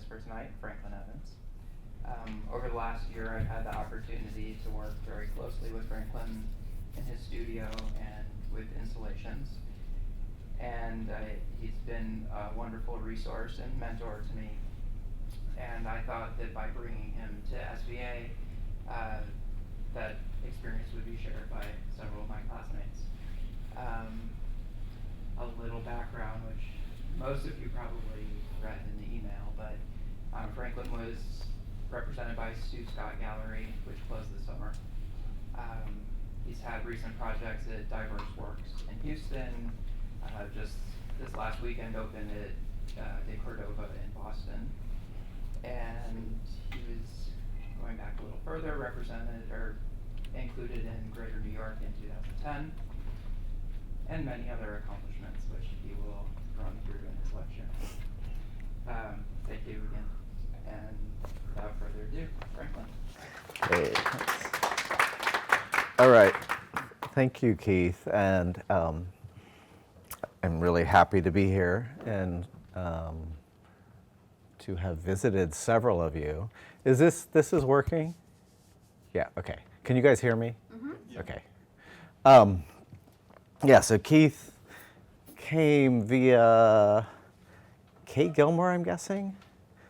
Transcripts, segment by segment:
for tonight, Franklin Evans. Over the last year, I've had the opportunity to work very closely with Franklin in his studio and with installations. And he's been a wonderful resource and mentor to me. And I thought that by bringing him to SVA, that experience would be shared by several of my classmates. A little background, which most of you probably read in the email, but Franklin was represented by Sue Scott Gallery, which closed this summer. He's had recent projects at Diverse Works in Houston. Just this last weekend opened at De Cordova in Boston. And he was, going back a little further, represented or included in Greater New York in 2010, and many other accomplishments, which he will run through in his lecture. Thank you again. And without further ado, Franklin. Hey. All right. Thank you, Keith. And I'm really happy to be here and to have visited several of you. Is this is working? Yeah, okay. Can you guys hear me? Mm-hmm. Yeah. Okay. Yeah, so Keith came via Kate Gilmore, I'm guessing.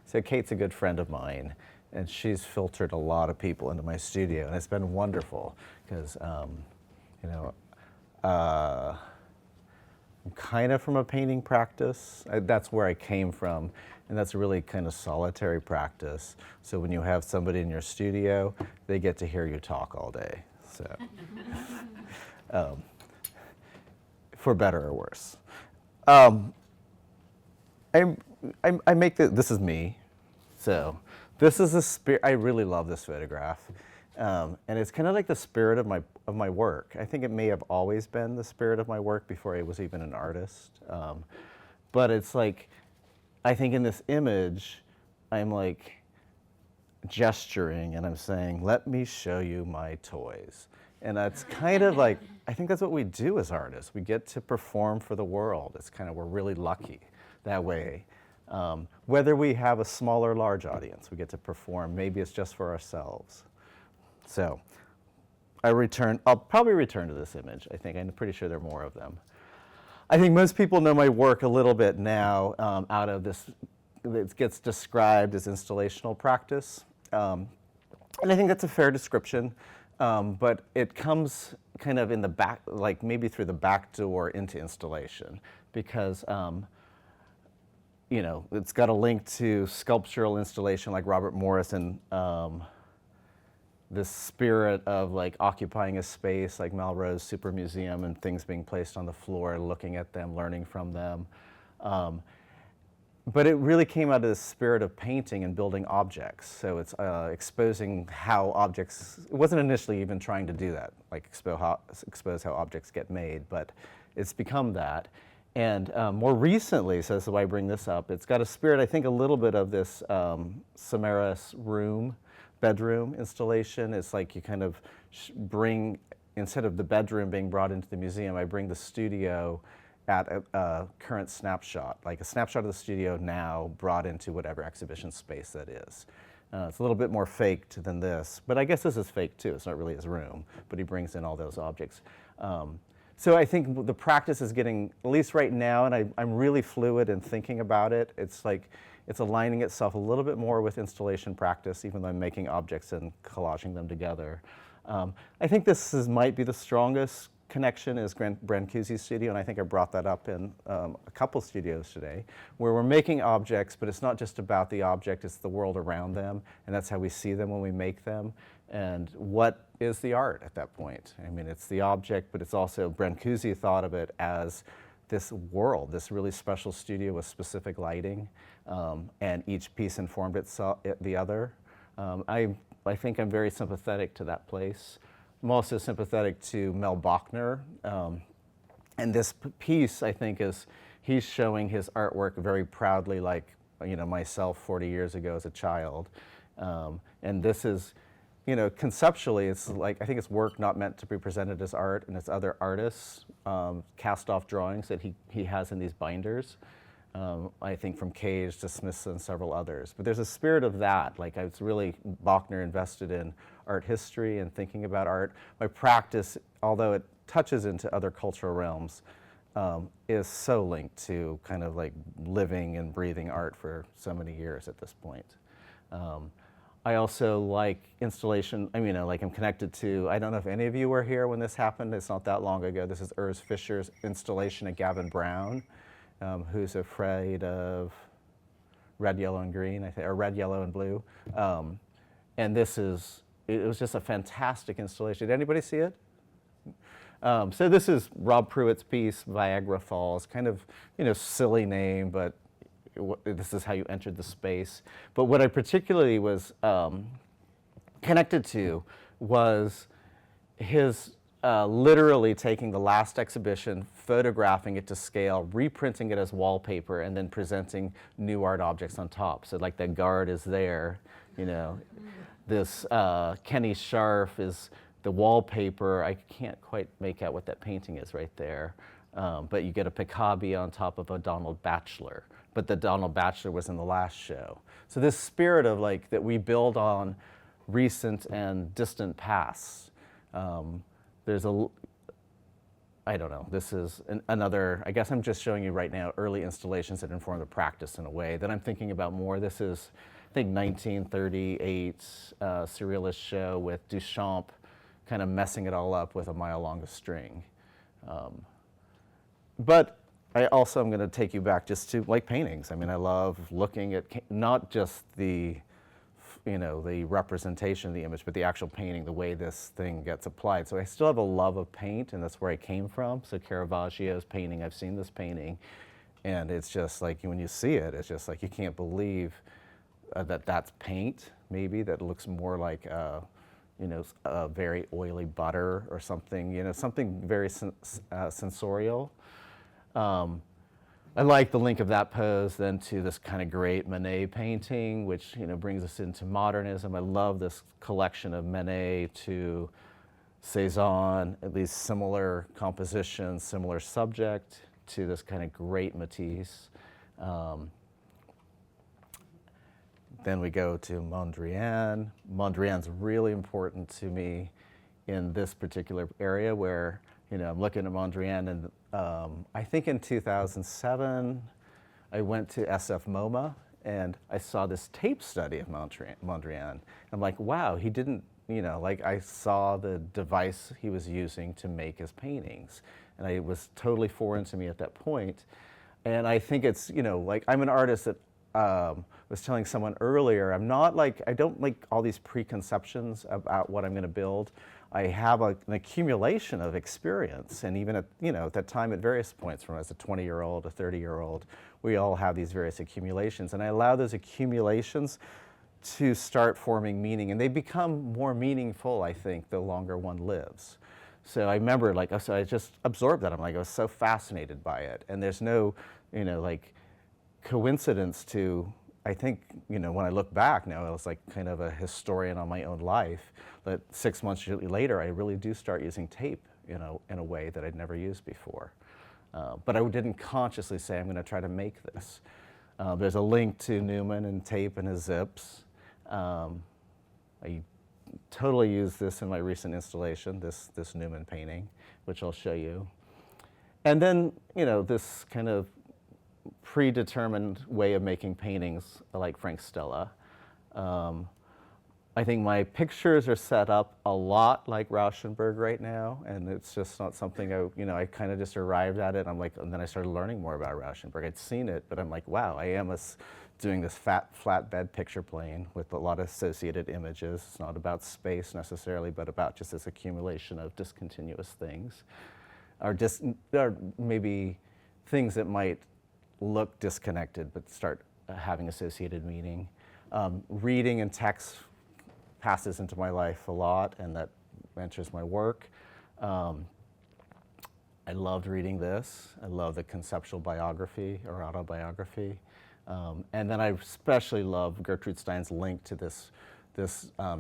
So Kate's a good friend of mine, and she's filtered a lot of people into my studio, and it's been wonderful because, I'm kind of from a painting practice. That's where I came from, and that's a really kind of solitary practice. So when you have somebody in your studio, they get to hear you talk all day. So, for better or worse. I make this is me. So this is the spirit. I really love this photograph. And it's kind of like the spirit of my work. I think it may have always been the spirit of my work before I was even an artist. But it's like, I think in this image, I'm like gesturing and I'm saying, let me show you my toys. And that's kind of like, I think that's what we do as artists. We get to perform for the world. It's kind of, we're really lucky that way. Whether we have a small or large audience, we get to perform. Maybe it's just for ourselves. So I'll probably return to this image. I'm pretty sure there are more of them. I think most people know my work a little bit now out of this, it gets described as installational practice. And I think that's a fair description, but it comes kind of in the back, like maybe through the back door into installation, because it's got a link to sculptural installation like Robert Morris and this spirit of like occupying a space like Malraux's Super Museum and things being placed on the floor, looking at them, learning from them. But it really came out of the spirit of painting and building objects. So it's exposing how objects, it wasn't initially even trying to do that, like expose how objects get made, but it's become that. And more recently, so this is why I bring this up, it's got a spirit, I think, a little bit of this Samaras bedroom installation. It's like you kind of bring, instead of the bedroom being brought into the museum, I bring the studio at a current snapshot, like a snapshot of the studio now brought into whatever exhibition space that is. It's a little bit more faked than this, but I guess this is fake too. It's not really his room, but he brings in all those objects. So I think the practice is getting, at least right now, and I'm really fluid in thinking about it. It's like, it's aligning itself a little bit more with installation practice, even though I'm making objects and collaging them together. I think this might be the strongest connection is Brancusi's studio, and I think I brought that up in a couple studios today, where we're making objects, but it's not just about the object, it's the world around them, and that's how we see them when we make them. And what is the art at that point? I mean, it's the object, but it's also, Brancusi thought of it as this world, this really special studio with specific lighting, and each piece informed the other. I think I'm very sympathetic to that place. I'm also sympathetic to Mel Bachner. And this piece, I think, he's showing his artwork very proudly, like myself 40 years ago as a child. And this is, conceptually, it's like, I think it's work not meant to be presented as art, and it's other artists' cast-off drawings that he has in these binders. I think from Cage to Smithson and several others. But there's a spirit of that. Like I was really, Bachner invested in art history and thinking about art. My practice, although it touches into other cultural realms, is so linked to kind of like living and breathing art for so many years at this point. I also like installation. I mean, like I'm connected to, I don't know if any of you were here when this happened. It's not that long ago. This is Urs Fischer's installation of Gavin Brown, who's afraid of red, yellow, and green, I think, or red, yellow, and blue. And this is, it was just a fantastic installation. Did anybody see it? So this is Rob Pruitt's piece, Viagra Falls, kind of, silly name, but this is how you entered the space. But what I particularly was connected to was his literally taking the last exhibition, photographing it to scale, reprinting it as wallpaper, and then presenting new art objects on top. So like the guard is there, this Kenny Scharf is the wallpaper. I can't quite make out what that painting is right there. But you get a Picabee on top of a Donald Batchelor. But the Donald Batchelor was in the last show. So this spirit of like that we build on recent and distant pasts. There's I don't know, this is another, I guess I'm just showing you right now early installations that inform the practice in a way that I'm thinking about more. This is, I think, 1938 Surrealist Show with Duchamp kind of messing it all up with A Mile Long a String. But I also am going to take you back just to like paintings. I mean, I love looking at not just the representation of the image, but the actual painting, the way this thing gets applied. So I still have a love of paint, and that's where I came from. So Caravaggio's painting, I've seen this painting, and it's just like when you see it, it's just like you can't believe that that's paint. Maybe that looks more like a very oily butter or something. Something very sensorial. I like the link of that pose then to this kind of great Manet painting, which brings us into modernism. I love this collection of Manet to Cezanne, at least similar composition, similar subject to this kind of great Matisse. Then we go to Mondrian. Mondrian's really important to me in this particular area where I'm looking at Mondrian, and I think in 2007, I went to SF MoMA, and I saw this tape study of Mondrian. I'm like, wow, he didn't, I saw the device he was using to make his paintings, and it was totally foreign to me at that point. And I think it's, I'm an artist that was telling someone earlier, I don't like all these preconceptions about what I'm going to build. I have an accumulation of experience, and even at that time at various points, from as a 20-year-old, a 30-year-old, we all have these various accumulations, and I allow those accumulations to start forming meaning, and they become more meaningful, I think, the longer one lives. So I remember, so I just absorbed that. I was so fascinated by it, and there's no, coincidence to. I think, when I look back now, I was like kind of a historian on my own life, that 6 months later, I really do start using tape, in a way that I'd never used before. But I didn't consciously say, I'm going to try to make this. There's a link to Newman and tape and his zips. I totally used this in my recent installation, this Newman painting, which I'll show you. And then, this kind of predetermined way of making paintings like Frank Stella. I think my pictures are set up a lot like Rauschenberg right now, and it's just not something I kind of just arrived at it. And then I started learning more about Rauschenberg. I'd seen it, but I'm like, wow, I am doing this flatbed picture plane with a lot of associated images. It's not about space necessarily, but about just this accumulation of discontinuous things, or maybe things that might look disconnected but start having associated meaning. Reading and text passes into my life a lot, and that enters my work. I loved reading this. I love the conceptual biography or autobiography. And then I especially love Gertrude Stein's link to this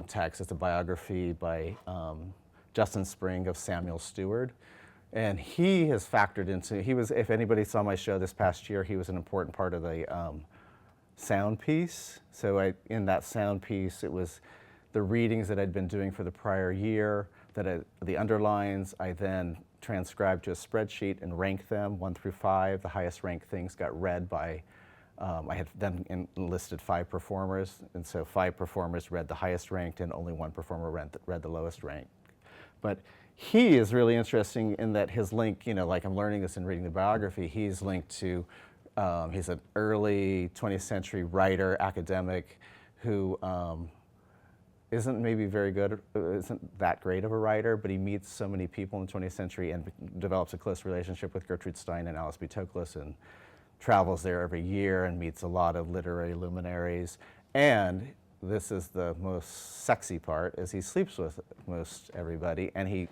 text. It's a biography by Justin Spring of Samuel Stewart, And he has factored into, if anybody saw my show this past year, he was an important part of the sound piece. So in that sound piece, it was the readings that I'd been doing for the prior year, the underlines, I then transcribed to a spreadsheet and ranked them 1 through 5. The highest ranked things got read by, I had then enlisted 5 performers, and so 5 performers read the highest ranked and only 1 performer read the lowest ranked. But he is really interesting in that his link, like I'm learning this in reading the biography, he's linked to, he's an early 20th century writer, academic, who isn't maybe very good, isn't that great of a writer, but he meets so many people in the 20th century and develops a close relationship with Gertrude Stein and Alice B. Toklas, and travels there every year and meets a lot of literary luminaries. And this is the most sexy part, is he sleeps with most everybody, and he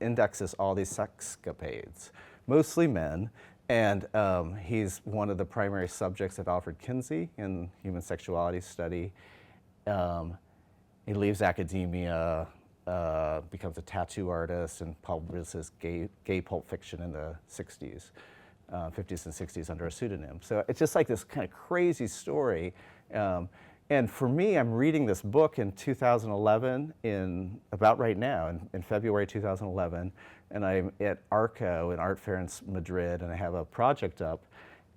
indexes all these sexcapades, mostly men. And he's one of the primary subjects of Alfred Kinsey in human sexuality study. He leaves academia, becomes a tattoo artist, and publishes gay pulp fiction in the 60s, 50s and 60s under a pseudonym. So it's just like this kind of crazy story. And for me, I'm reading this book in 2011, about right now, in February 2011, and I'm at Arco, an art fair in Madrid, and I have a project up,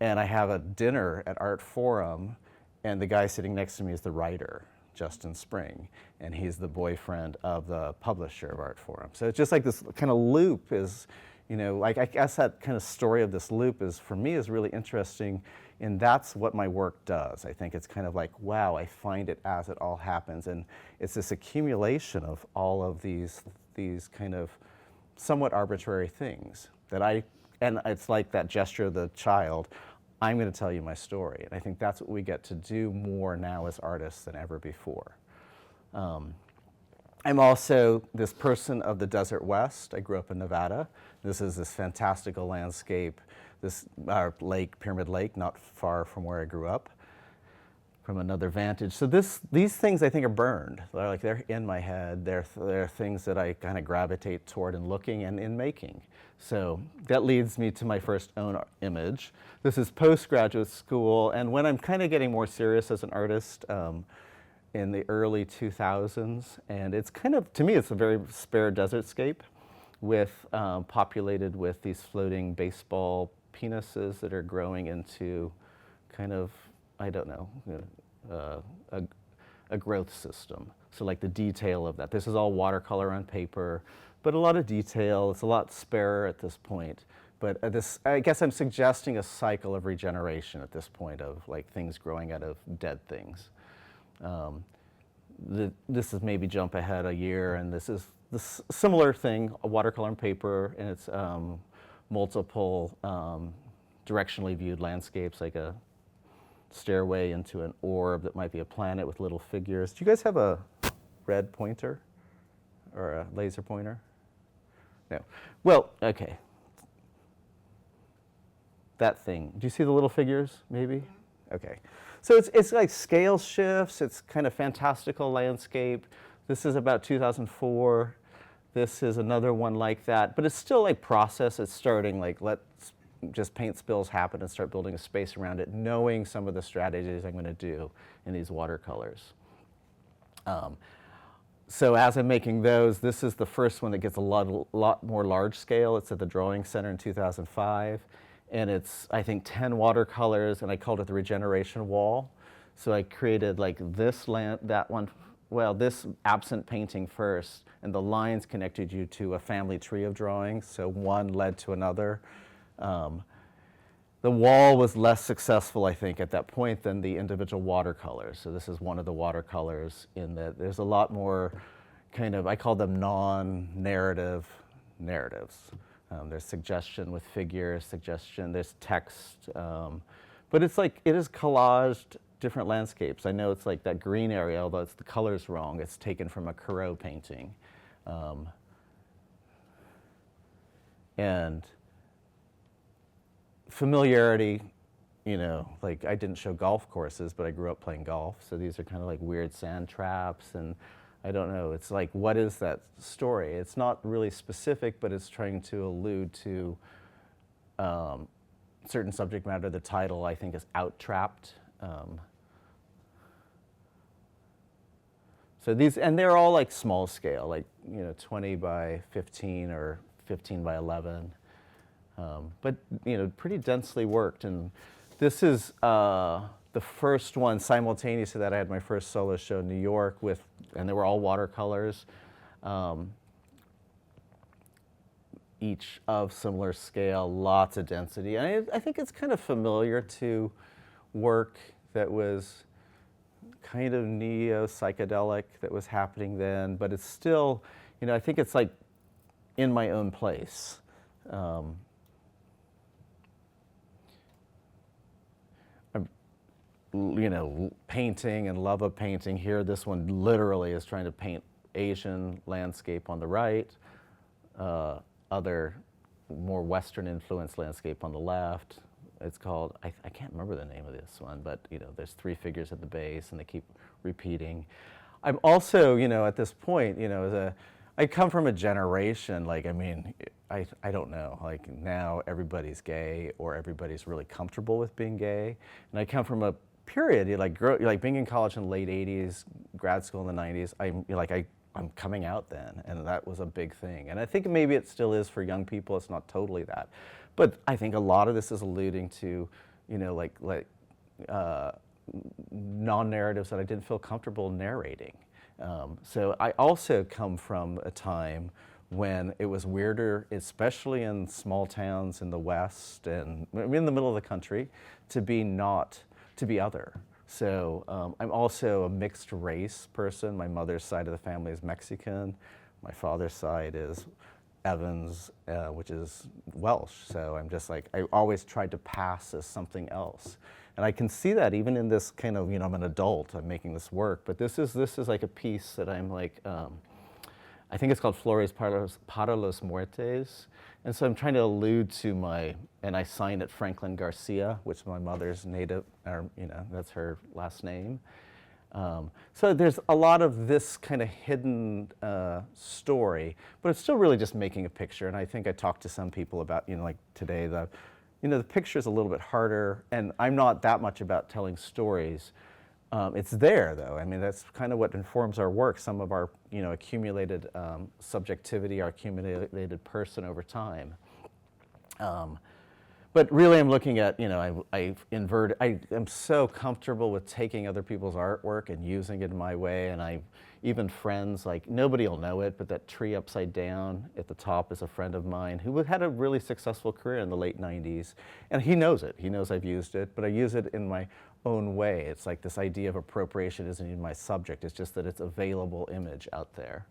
and I have a dinner at Art Forum, and the guy sitting next to me is the writer, Justin Spring, and he's the boyfriend of the publisher of Art Forum. So it's just like this kind of loop is, like I guess that kind of story of this loop is, for me, is really interesting, and that's what my work does. I think it's kind of like, wow, I find it as it all happens, and it's this accumulation of all of these kind of somewhat arbitrary things and it's like that gesture of the child, I'm going to tell you my story. And I think that's what we get to do more now as artists than ever before. I'm also this person of the desert west. I grew up in Nevada. This is this fantastical landscape, this lake, Pyramid Lake, not far from where I grew up, from another vantage. So these things I think are burned. They're in my head. They're things that I kind of gravitate toward in looking and in making. So that leads me to my first own image. This is postgraduate school, and when I'm kind of getting more serious as an artist, in the early 2000s, and it's kind of, to me, it's a very spare desertscape populated with these floating baseball penises that are growing into kind of, I don't know, a growth system. So like the detail of that. This is all watercolor on paper, but a lot of detail. It's a lot sparer at this point. But I guess I'm suggesting a cycle of regeneration at this point, of like things growing out of dead things. This is maybe jump ahead a year, and this is the similar thing, a watercolor on paper, and it's multiple directionally viewed landscapes, like a stairway into an orb that might be a planet with little figures. Do you guys have a red pointer or a laser pointer? No. Well, okay. That thing. Do you see the little figures, maybe? Okay. So it's like scale shifts. It's kind of fantastical landscape. This is about 2004. This is another one like that. But it's still like process. It's starting like, let's just paint spills happen and start building a space around it, knowing some of the strategies I'm going to do in these watercolors. So as I'm making those, this is the first one that gets a lot more large scale. It's at the Drawing Center in 2005. And it's, I think, 10 watercolors, and I called it the Regeneration Wall. So I created like this this absent painting first, and the lines connected you to a family tree of drawings, so one led to another. The wall was less successful, I think, at that point than the individual watercolors. So this is one of the watercolors in that there's a lot more kind of, I call them non-narrative narratives. There's suggestion with figures, there's text, but it's like, it is collaged different landscapes. I know it's like that green area, although the color's wrong, it's taken from a Corot painting. And familiarity, like I didn't show golf courses, but I grew up playing golf, so these are kind of like weird sand traps, and I don't know. It's like, what is that story? It's not really specific, but it's trying to allude to certain subject matter. The title, I think, is Out-Trapped. So these, and they're all like small scale, like 20 by 15 or 15 by 11, but pretty densely worked. And this is the first one simultaneous to that. I had my first solo show in New York and they were all watercolors, each of similar scale, lots of density. And I think it's kind of familiar to work that was kind of neo-psychedelic that was happening then, but it's still, I think it's like in my own place. Painting and love of painting here. This one literally is trying to paint Asian landscape on the right, other more Western influenced landscape on the left. It's called, I can't remember the name of this one, but there's 3 figures at the base and they keep repeating. I'm also, at this point, I come from a generation, I don't know, like now everybody's gay or everybody's really comfortable with being gay. And I come from a period, like being in college in the late 80s, grad school in the 90s, I'm coming out then, and that was a big thing. And I think maybe it still is for young people, it's not totally that. But I think a lot of this is alluding to, non-narratives that I didn't feel comfortable narrating. So I also come from a time when it was weirder, especially in small towns in the West and in the middle of the country, to be other. So I'm also a mixed race person. My mother's side of the family is Mexican. My father's side is Evans, which is Welsh. So I'm just like, I always tried to pass as something else. And I can see that even in this kind of, I'm an adult, I'm making this work, but this is like a piece that I'm like, I think it's called Flores para los Muertes. And so I'm trying to allude to and I signed it Franklin Garcia, which is my mother's native, or that's her last name. So there's a lot of this kind of hidden story, but it's still really just making a picture. And I think I talked to some people about, like today, the picture's a little bit harder, and I'm not that much about telling stories. It's there, though. I mean, that's kind of what informs our work, some of our, accumulated subjectivity, our accumulated person over time. But really, I'm looking at, I've inverted, I am so comfortable with taking other people's artwork and using it in my way, and even friends, like, nobody will know it, but that tree upside down at the top is a friend of mine who had a really successful career in the late 90s, and he knows it. He knows I've used it, but I use it in my own way. It's like this idea of appropriation isn't even my subject, it's just that it's available image out there.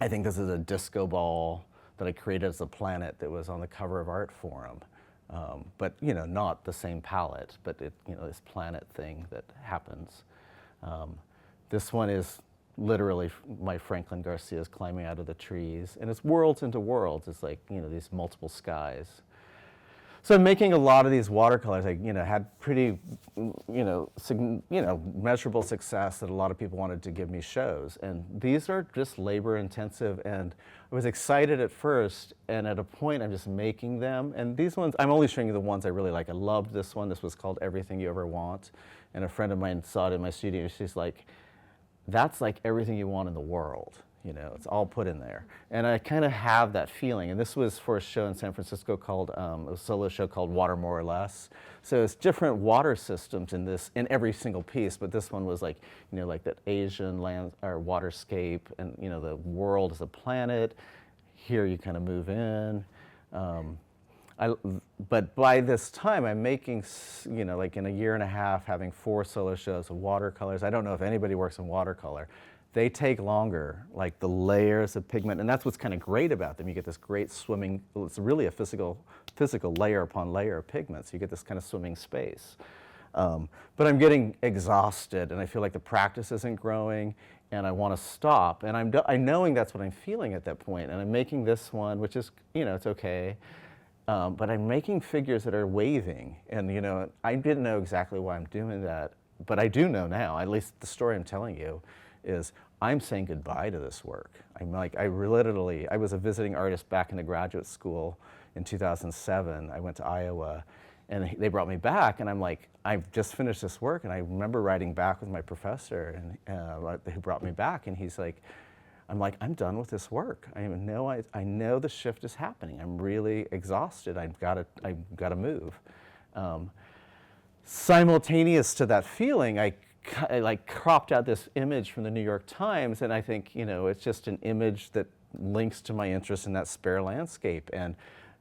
I think this is a disco ball that I created as a planet that was on the cover of Art Forum. But not the same palette, but this planet thing that happens. This one is literally my Franklin Garcia's climbing out of the trees, and it's worlds into worlds. It's like these multiple skies. So I'm making a lot of these watercolors. I had pretty measurable success that a lot of people wanted to give me shows, and these are just labor intensive. And I was excited at first, and at a point I'm just making them. And these ones, I'm only showing you the ones I really like. I loved this one. This was called Everything You Ever Want, and a friend of mine saw it in my studio, and she's like, "That's like everything you want in the world." It's all put in there. And I kind of have that feeling. And this was for a show in San Francisco called, a solo show called Water More or Less. So it's different water systems in every single piece, but this one was like, like that Asian land or waterscape, and the world is a planet. Here you kind of move in. But by this time I'm making, like in a year and a half, having 4 solo shows of watercolors. I don't know if anybody works in watercolor. They take longer, like the layers of pigment, and that's what's kind of great about them. You get this great swimming, it's really a physical layer upon layer of pigment, so you get this kind of swimming space. But I'm getting exhausted, and I feel like the practice isn't growing, and I want to stop, and I'm knowing that's what I'm feeling at that point, and I'm making this one, which is, it's okay, but I'm making figures that are waving, and I didn't know exactly why I'm doing that, but I do know now, at least the story I'm telling you, is I'm saying goodbye to this work. I'm like, I was a visiting artist back in the graduate school in 2007. I went to Iowa, and they brought me back, and I'm like, I've just finished this work, and I remember writing back with my professor who brought me back, and he's like, I'm done with this work. I know the shift is happening. I'm really exhausted. I've got to move. Simultaneous to that feeling, I like cropped out this image from the New York Times, and I think, it's just an image that links to my interest in that spare landscape, and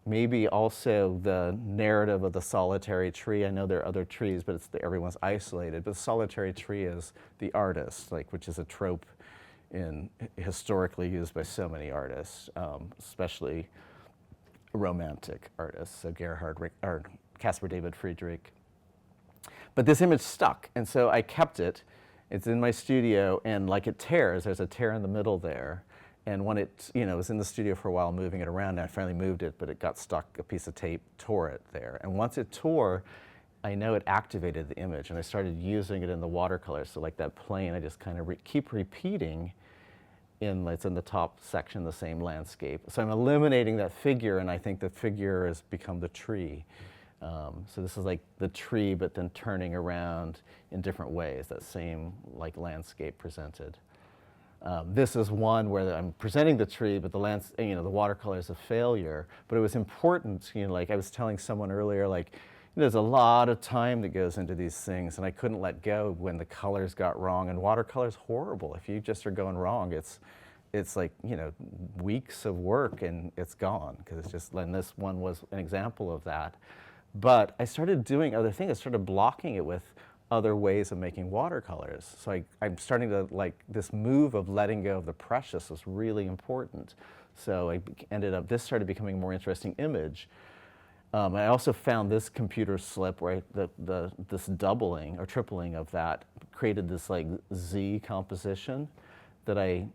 maybe also the narrative of the solitary tree. I know there are other trees, but everyone's isolated. But the solitary tree is the artist, which is a trope historically used by so many artists, especially romantic artists, so Gerhard or Caspar David Friedrich. But this image stuck, and so I kept it. It's in my studio, and it tears. There's a tear in the middle there. And when it, was in the studio for a while, moving it around, and I finally moved it, but it got stuck. A piece of tape tore it there. And once it tore, I know it activated the image, and I started using it in the watercolor. So that plane, I just kind of keep repeating it's in the top section, the same landscape. So I'm eliminating that figure, and I think the figure has become the tree. So this is like the tree, but then turning around in different ways, that same landscape presented. This is one where I'm presenting the tree, but the watercolor is a failure. But it was important, I was telling someone earlier, there's a lot of time that goes into these things, and I couldn't let go when the colors got wrong. And watercolor's horrible. If you just are going wrong, it's weeks of work and it's gone, because it's just, and this one was an example of that. But I started doing other things. I started blocking it with other ways of making watercolors. So I'm starting to, this move of letting go of the precious was really important. So this started becoming a more interesting image. I also found this computer slip where this doubling or tripling of that created this Z composition that I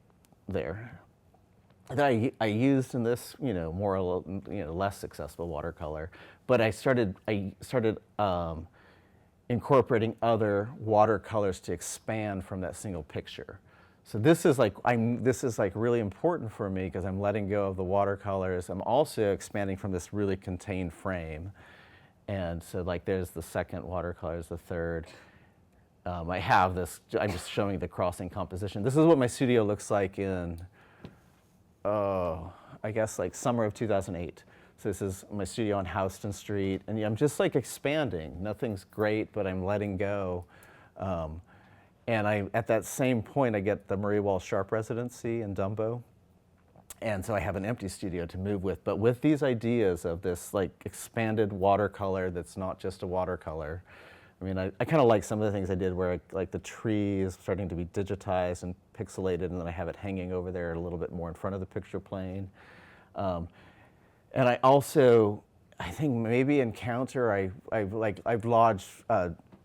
used in this, more or less successful watercolor. But I started incorporating other watercolors to expand from that single picture. So this is really important for me, because I'm letting go of the watercolors. I'm also expanding from this really contained frame. And so there's the second watercolors, the third. I have this, I'm just showing the crossing composition. This is what my studio looks like in, I guess summer of 2008. So this is my studio on Houston Street, and I'm just expanding. Nothing's great, but I'm letting go. And at that same point, I get the Murray Wall Sharp residency in Dumbo. And so I have an empty studio to move with. But with these ideas of this expanded watercolor that's not just a watercolor, I kind of like some of the things I did where the tree is starting to be digitized and pixelated, and then I have it hanging over there a little bit more in front of the picture plane. And I also, I think maybe Encounter, I've lodged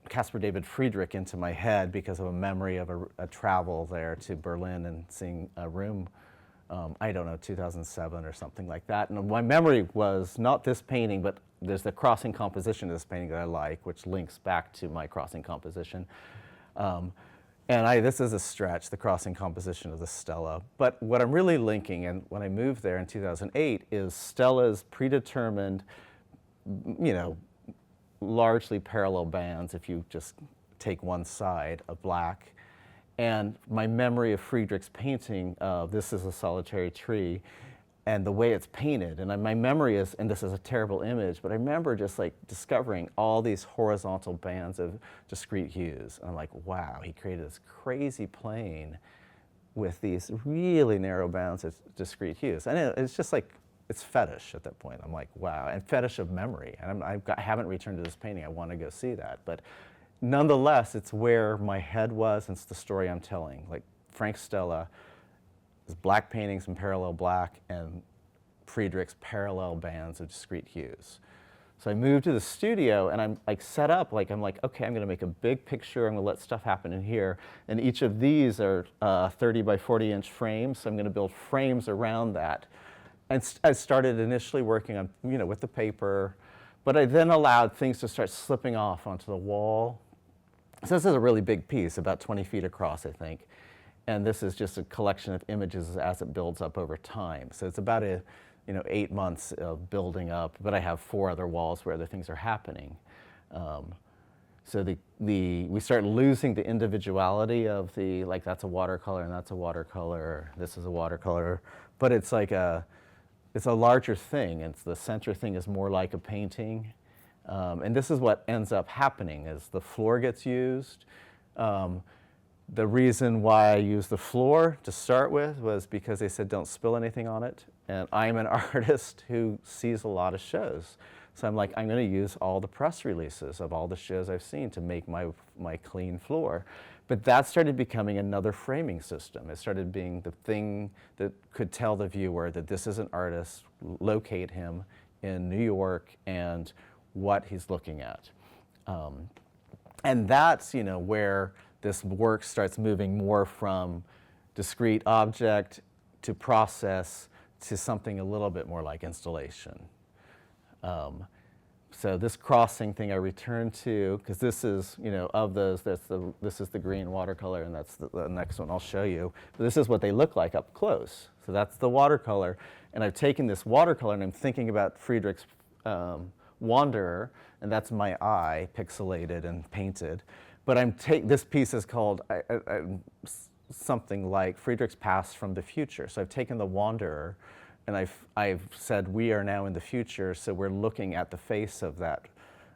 Caspar David Friedrich into my head because of a memory of a travel there to Berlin and seeing a room, 2007 or something like that. And my memory was not this painting, but there's the crossing composition of this painting that I like, which links back to my crossing composition. And this is a stretch, the crossing composition of the Stella. But what I'm really linking, and when I moved there in 2008, is Stella's predetermined, largely parallel bands, if you just take one side of black, and my memory of Friedrich's painting of This Is a Solitary Tree, and the way it's painted. And my memory is, and this is a terrible image, but I remember just discovering all these horizontal bands of discrete hues. And I'm like, wow, he created this crazy plane with these really narrow bands of discrete hues. And it's just it's fetish at that point. I'm like, wow, and fetish of memory. And I haven't returned to this painting. I want to go see that. But nonetheless, it's where my head was, and it's the story I'm telling. Frank Stella, his black paintings in parallel black, and Friedrich's parallel bands of discrete hues. So I moved to the studio, and I'm set up, okay, I'm going to make a big picture. I'm going to let stuff happen in here. And each of these are 30 by 40 inch frames. So I'm going to build frames around that. And I started initially working on, with the paper, but I then allowed things to start slipping off onto the wall. So this is a really big piece, about 20 feet across, I think. And this is just a collection of images as it builds up over time. So it's about 8 months of building up, but I have 4 other walls where other things are happening. So we start losing the individuality of like that's a watercolor and that's a watercolor, this is a watercolor, but it's like it's a larger thing. It's the center thing is more like a painting. And this is what ends up happening is the floor gets used. The reason why I used the floor to start with was because they said don't spill anything on it. And I'm an artist who sees a lot of shows. So I'm like, I'm going to use all the press releases of all the shows I've seen to make my clean floor. But that started becoming another framing system. It started being the thing that could tell the viewer that this is an artist, locate him in New York and what he's looking at. And that's where this work starts moving more from discrete object to process to something a little bit more like installation. So this crossing thing I return to, because this is, of those, this is the green watercolor, and that's the next one I'll show you. But this is what they look like up close. So that's the watercolor, and I've taken this watercolor and I'm thinking about Friedrich's Wanderer, and that's my eye, pixelated and painted. But this piece is called something like Friedrich's Past from the Future. So I've taken the Wanderer, and I've said we are now in the future, so we're looking at the face of that,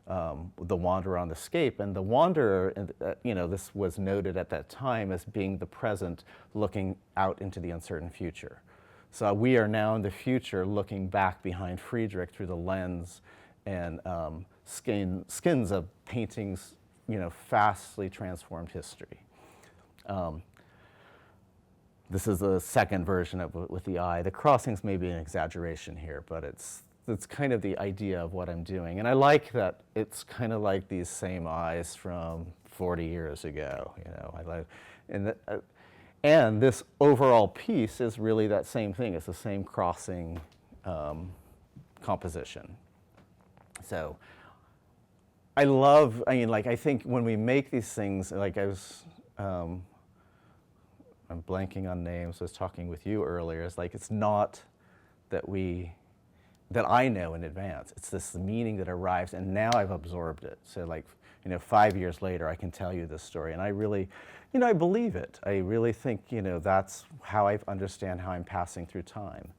the Wanderer on the scape. And the Wanderer, this was noted at that time as being the present looking out into the uncertain future. So we are now in the future looking back behind Friedrich through the lens and skins of paintings, vastly transformed history. This is the second version of it with the eye. The crossings may be an exaggeration here, but it's kind of the idea of what I'm doing. And I like that it's kind of like these same eyes from 40 years ago. And this overall piece is really that same thing. It's the same crossing composition. So I think when we make these things, I'm blanking on names. I was talking with you earlier. It's not that I know in advance. It's this meaning that arrives, and now I've absorbed it. So 5 years later, I can tell you this story, and I really, I believe it. I really think, that's how I understand how I'm passing through time.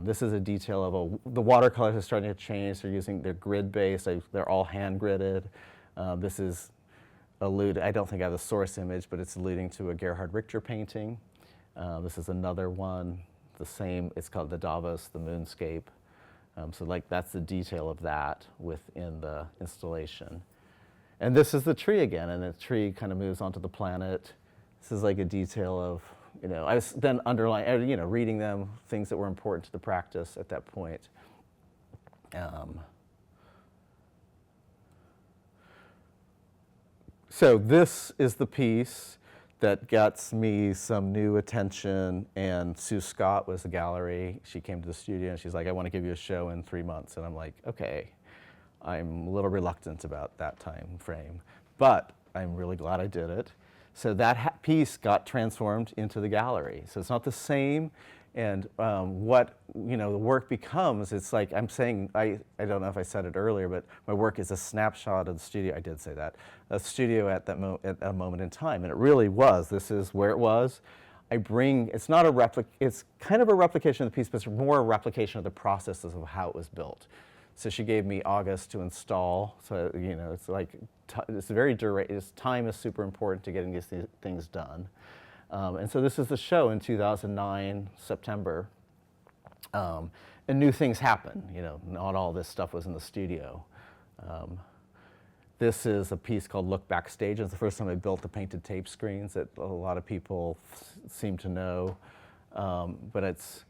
This is a detail of the watercolors are starting to change. They're grid-based. They're all hand-gridded. This is I don't think I have the source image, but it's alluding to a Gerhard Richter painting. This is another one, the same, it's called the Davos, the moonscape. So that's the detail of that within the installation. And this is the tree again, and the tree kind of moves onto the planet. This is like a detail of, I was then underlining, reading them, things that were important to the practice at that point. So this is the piece that gets me some new attention, and Sue Scott was the gallery. She came to the studio and she's like, I want to give you a show in 3 months. And I'm like, okay. I'm a little reluctant about that time frame, but I'm really glad I did it. So that piece got transformed into the gallery. So it's not the same. And what the work becomes, it's like I'm saying, I don't know if I said it earlier, but my work is a snapshot of the studio. I did say that. A studio at a moment in time, and it really was. This is where it was. It's not a it's kind of a replication of the piece, but it's more a replication of the processes of how it was built. So she gave me August to install. So it's like it's very time is super important to getting these things done. And so this is the show in 2009, September. And new things happen. Not all this stuff was in the studio. This is a piece called Look Backstage. It's the first time I built the painted tape screens that a lot of people seem to know. But it's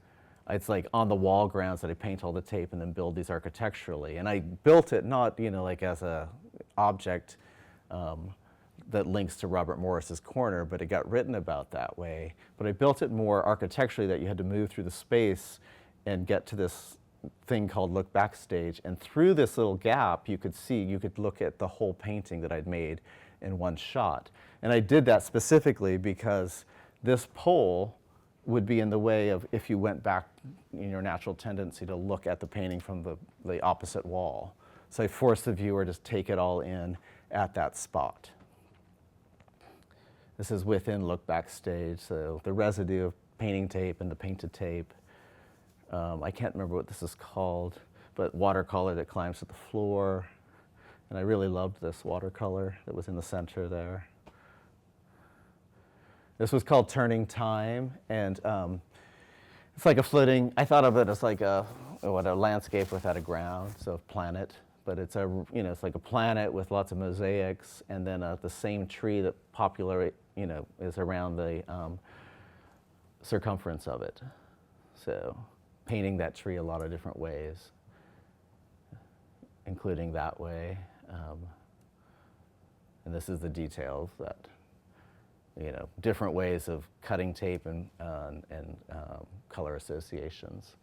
like on the wall grounds that I paint all the tape and then build these architecturally. And I built it not, like as a object that links to Robert Morris's corner, but it got written about that way. But I built it more architecturally, that you had to move through the space and get to this thing called Look Backstage. And through this little gap, you could look at the whole painting that I'd made in one shot. And I did that specifically because this pole would be in the way of if you went back in your natural tendency to look at the painting from the opposite wall. So I forced the viewer to take it all in at that spot. This is within Look Backstage, so the residue of painting tape and the painted tape. I can't remember what this is called, but watercolor that climbs to the floor. And I really loved this watercolor that was in the center there. This was called Turning Time, and it's like a floating, I thought of it as like a landscape without a ground, so a planet. But it's it's like a planet with lots of mosaics, and then the same tree that is around the circumference of it. So painting that tree a lot of different ways, including that way. And this is the details that, different ways of cutting tape and color associations.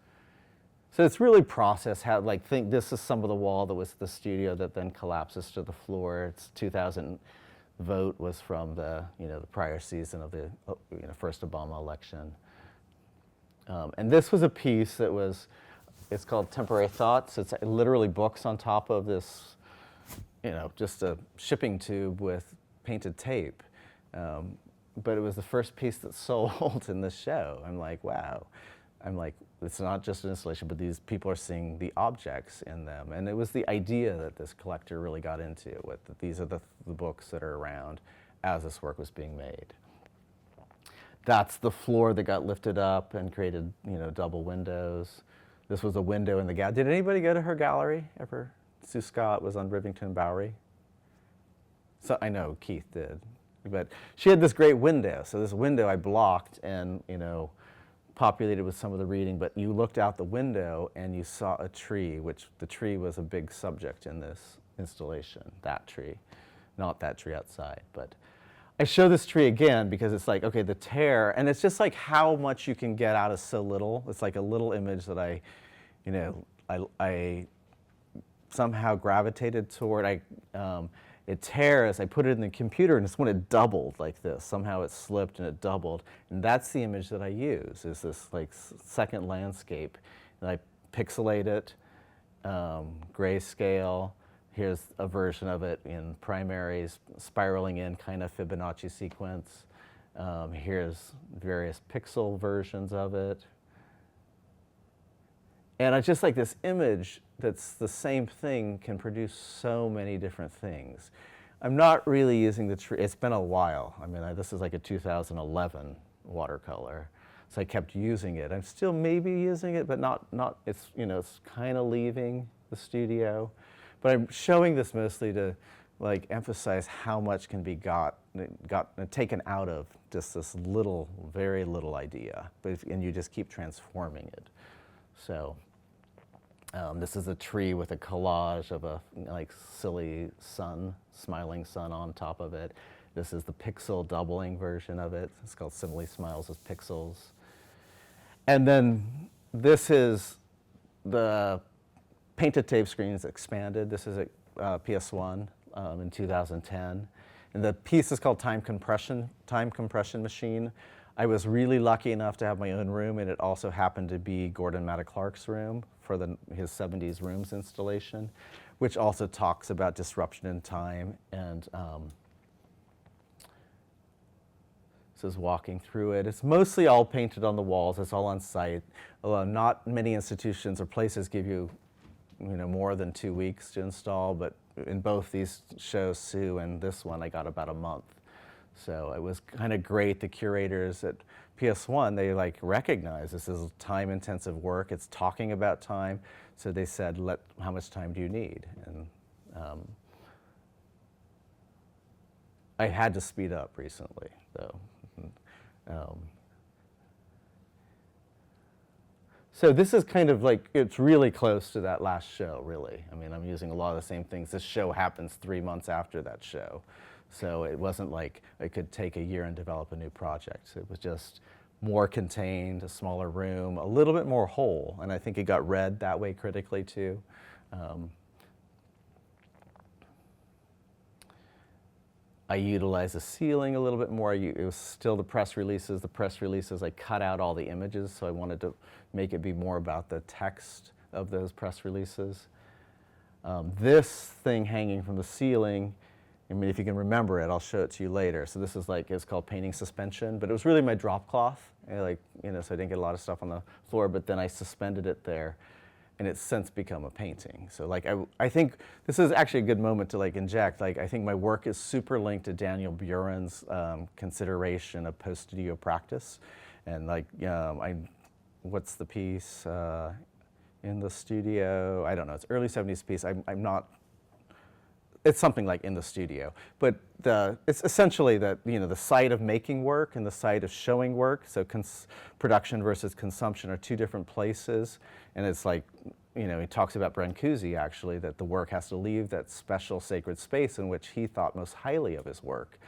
So it's really process how, think this is some of the wall that was the studio that then collapses to the floor. It's 2000 vote was from the prior season of the first Obama election. And this was a piece that it's called Temporary Thoughts. It's literally books on top of this, just a shipping tube with painted tape. But it was the first piece that sold in the show. I'm like, wow. I'm like, it's not just an installation, but these people are seeing the objects in them. And it was the idea that this collector really got into, that these are the books that are around as this work was being made. That's the floor that got lifted up and created, double windows. This was a window in the gallery. Did anybody go to her gallery ever? Sue Scott was on Rivington Bowery. So I know Keith did, but she had this great window. So this window I blocked and, populated with some of the reading, but you looked out the window and you saw a tree, which the tree was a big subject in this installation, that tree, not that tree outside. But I show this tree again because it's like, okay, the tear, and it's just like how much you can get out of so little. It's like a little image that I somehow gravitated toward. It tears, I put it in the computer, and it's when it doubled like this. Somehow it slipped and it doubled. And that's the image that I use, is this like second landscape. And I pixelate it, grayscale. Here's a version of it in primaries, spiraling in kind of Fibonacci sequence. Here's various pixel versions of it. And I just like this image that's the same thing can produce so many different things. I'm not really using the tree. It's been a while. I mean, this is like a 2011 watercolor. So I kept using it. I'm still maybe using it, but not it's, it's kind of leaving the studio. But I'm showing this mostly to emphasize how much can be taken out of just this little, very little idea. And you just keep transforming it. So this is a tree with a collage of a silly sun, smiling sun on top of it. This is the pixel doubling version of it. It's called Simile Smiles as Pixels. And then this is the painted tape screens expanded. This is a PS1 in 2010. And the piece is called Time Compression Machine. I was really lucky enough to have my own room, and it also happened to be Gordon Matta Clark's room for his 70s rooms installation, which also talks about disruption in time. And this is walking through it. It's mostly all painted on the walls. It's all on site. Although not many institutions or places give you, more than 2 weeks to install. But in both these shows, Sue and this one, I got about a month. So it was kind of great. The curators at PS1, they recognize this is time-intensive work. It's talking about time. So they said, how much time do you need? And I had to speed up recently, though. So this is kind of it's really close to that last show, really. I mean, I'm using a lot of the same things. This show happens 3 months after that show. So it wasn't like I could take a year and develop a new project. It was just more contained, a smaller room, a little bit more whole. And I think it got read that way critically too. I utilized the ceiling a little bit more. It was still the press releases. The press releases, I cut out all the images, so I wanted to make it be more about the text of those press releases. This thing hanging from the ceiling, I mean, if you can remember it, I'll show it to you later. So this is like, it's called painting suspension, but it was really my drop cloth, so I didn't get a lot of stuff on the floor, but then I suspended it there, and it's since become a painting. So like, I think this is actually a good moment to like inject, like I think my work is super linked to Daniel Buren's consideration of post-studio practice. And like, what's the piece? In the studio, I don't know, it's early 70s piece. I'm not, it's something like in the studio. But it's essentially that, the site of making work and the site of showing work, so production versus consumption are two different places. And it's like, he talks about Brancusi actually, that the work has to leave that special sacred space in which he thought most highly of his work.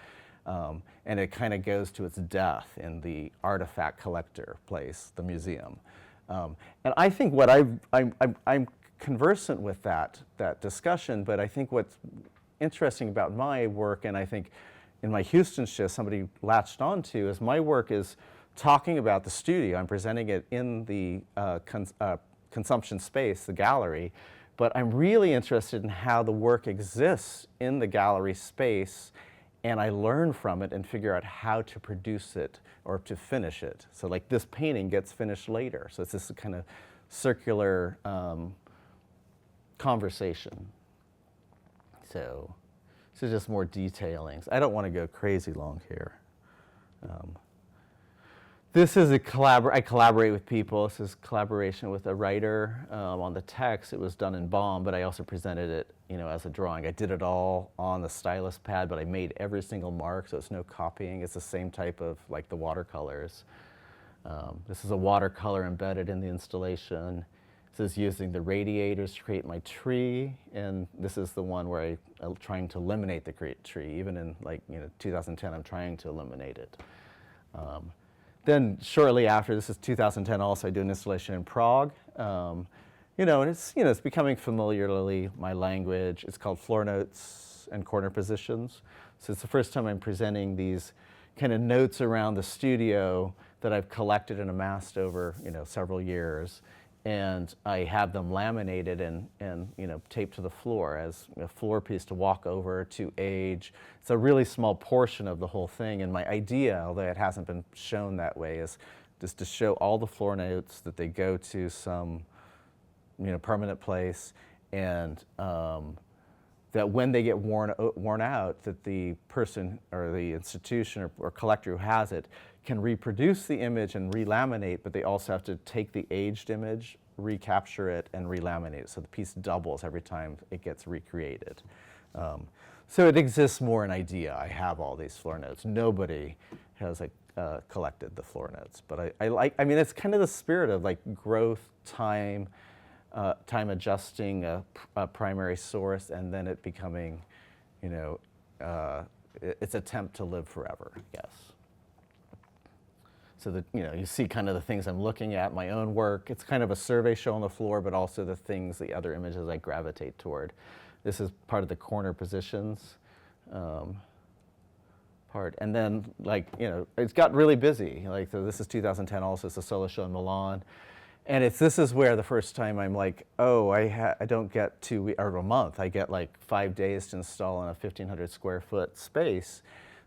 And it kind of goes to its death in the artifact collector place, the museum. And I think what I'm conversant with that discussion, but I think what's interesting about my work, and I think in my Houston show somebody latched onto, is my work is talking about the studio. I'm presenting it in the consumption space, the gallery, but I'm really interested in how the work exists in the gallery space, and I learn from it and figure out how to produce it or to finish it. So like this painting gets finished later. So it's this kind of circular conversation. So just more detailings. I don't want to go crazy long here. This is I collaborate with people. This is collaboration with a writer on the text. It was done in Bomb, but I also presented it, as a drawing. I did it all on the stylus pad, but I made every single mark, so it's no copying. It's the same type of, like the watercolors. This is a watercolor embedded in the installation. This is using the radiators to create my tree, and this is the one where I'm trying to eliminate the tree. Even in 2010, I'm trying to eliminate it. Then shortly after, this is 2010 also, I do an installation in Prague. And it's becoming familiarly my language. It's called Floor Notes and Corner Positions. So it's the first time I'm presenting these kind of notes around the studio that I've collected and amassed over, several years. And I have them laminated and taped to the floor as a floor piece to walk over, to age. It's a really small portion of the whole thing. And my idea, although it hasn't been shown that way, is just to show all the floor notes, that they go to some permanent place, and that when they get worn out, that the person or the institution or collector who has it can reproduce the image and relaminate, but they also have to take the aged image, recapture it, and relaminate it. So the piece doubles every time it gets recreated. So it exists more an idea. I have all these floor notes. Nobody has collected the floor notes, but I mean, it's kind of the spirit of like growth, time adjusting a primary source, and then it becoming, its attempt to live forever, I guess. So that, you see kind of the things I'm looking at, my own work. It's kind of a survey show on the floor, but also the other images I gravitate toward. This is part of the corner positions part. And then, it's got really busy. So this is 2010 also, it's a solo show in Milan. And this is where the first time I'm like, oh, I don't get 2 weeks or a month. I get like 5 days to install in a 1,500 square foot space.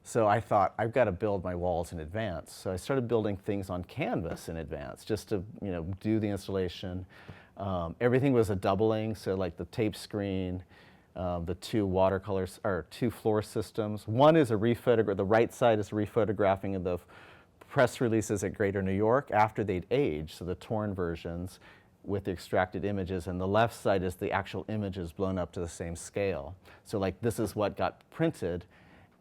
So I thought, I've got to build my walls in advance. So I started building things on canvas in advance, just to do the installation. Everything was a doubling, so like the tape screen, the two watercolors, or two floor systems. One is a rephotograph. The right side is a rephotographing of the press releases at Greater New York after they'd aged, so the torn versions with the extracted images, and the left side is the actual images blown up to the same scale. So like this is what got printed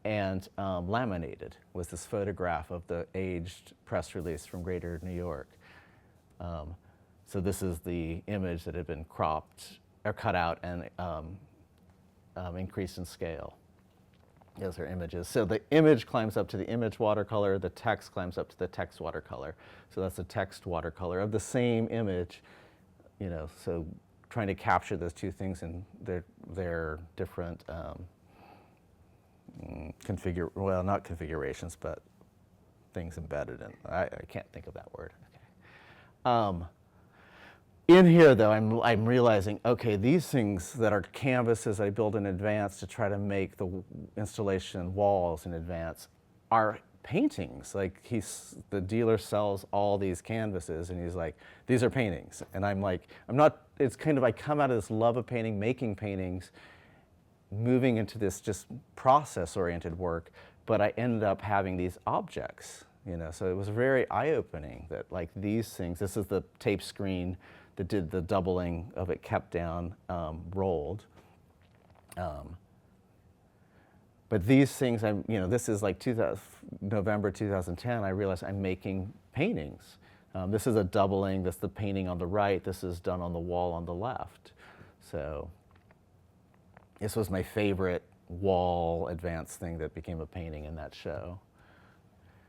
and laminated, was this photograph of the aged press release from Greater New York. So this is the image that had been cropped or cut out and increased in scale. Those are images. So the image climbs up to the image watercolor, the text climbs up to the text watercolor. So that's a text watercolor of the same image, so trying to capture those two things in their different well, not configurations, but things embedded in. I can't think of that word. Okay. In here, though, I'm realizing, okay, these things that are canvases I build in advance to try to make the installation walls in advance are paintings. Like the dealer sells all these canvases, and he's like, these are paintings. And I'm like, it's kind of, I come out of this love of painting, making paintings, moving into this just process-oriented work, but I ended up having these objects, so it was very eye-opening that like these things, this is the tape screen that did the doubling of it, kept down, rolled. But these things, this is like November 2010, I realized I'm making paintings. This is a doubling, that's the painting on the right, this is done on the wall on the left. So this was my favorite wall advanced thing that became a painting in that show.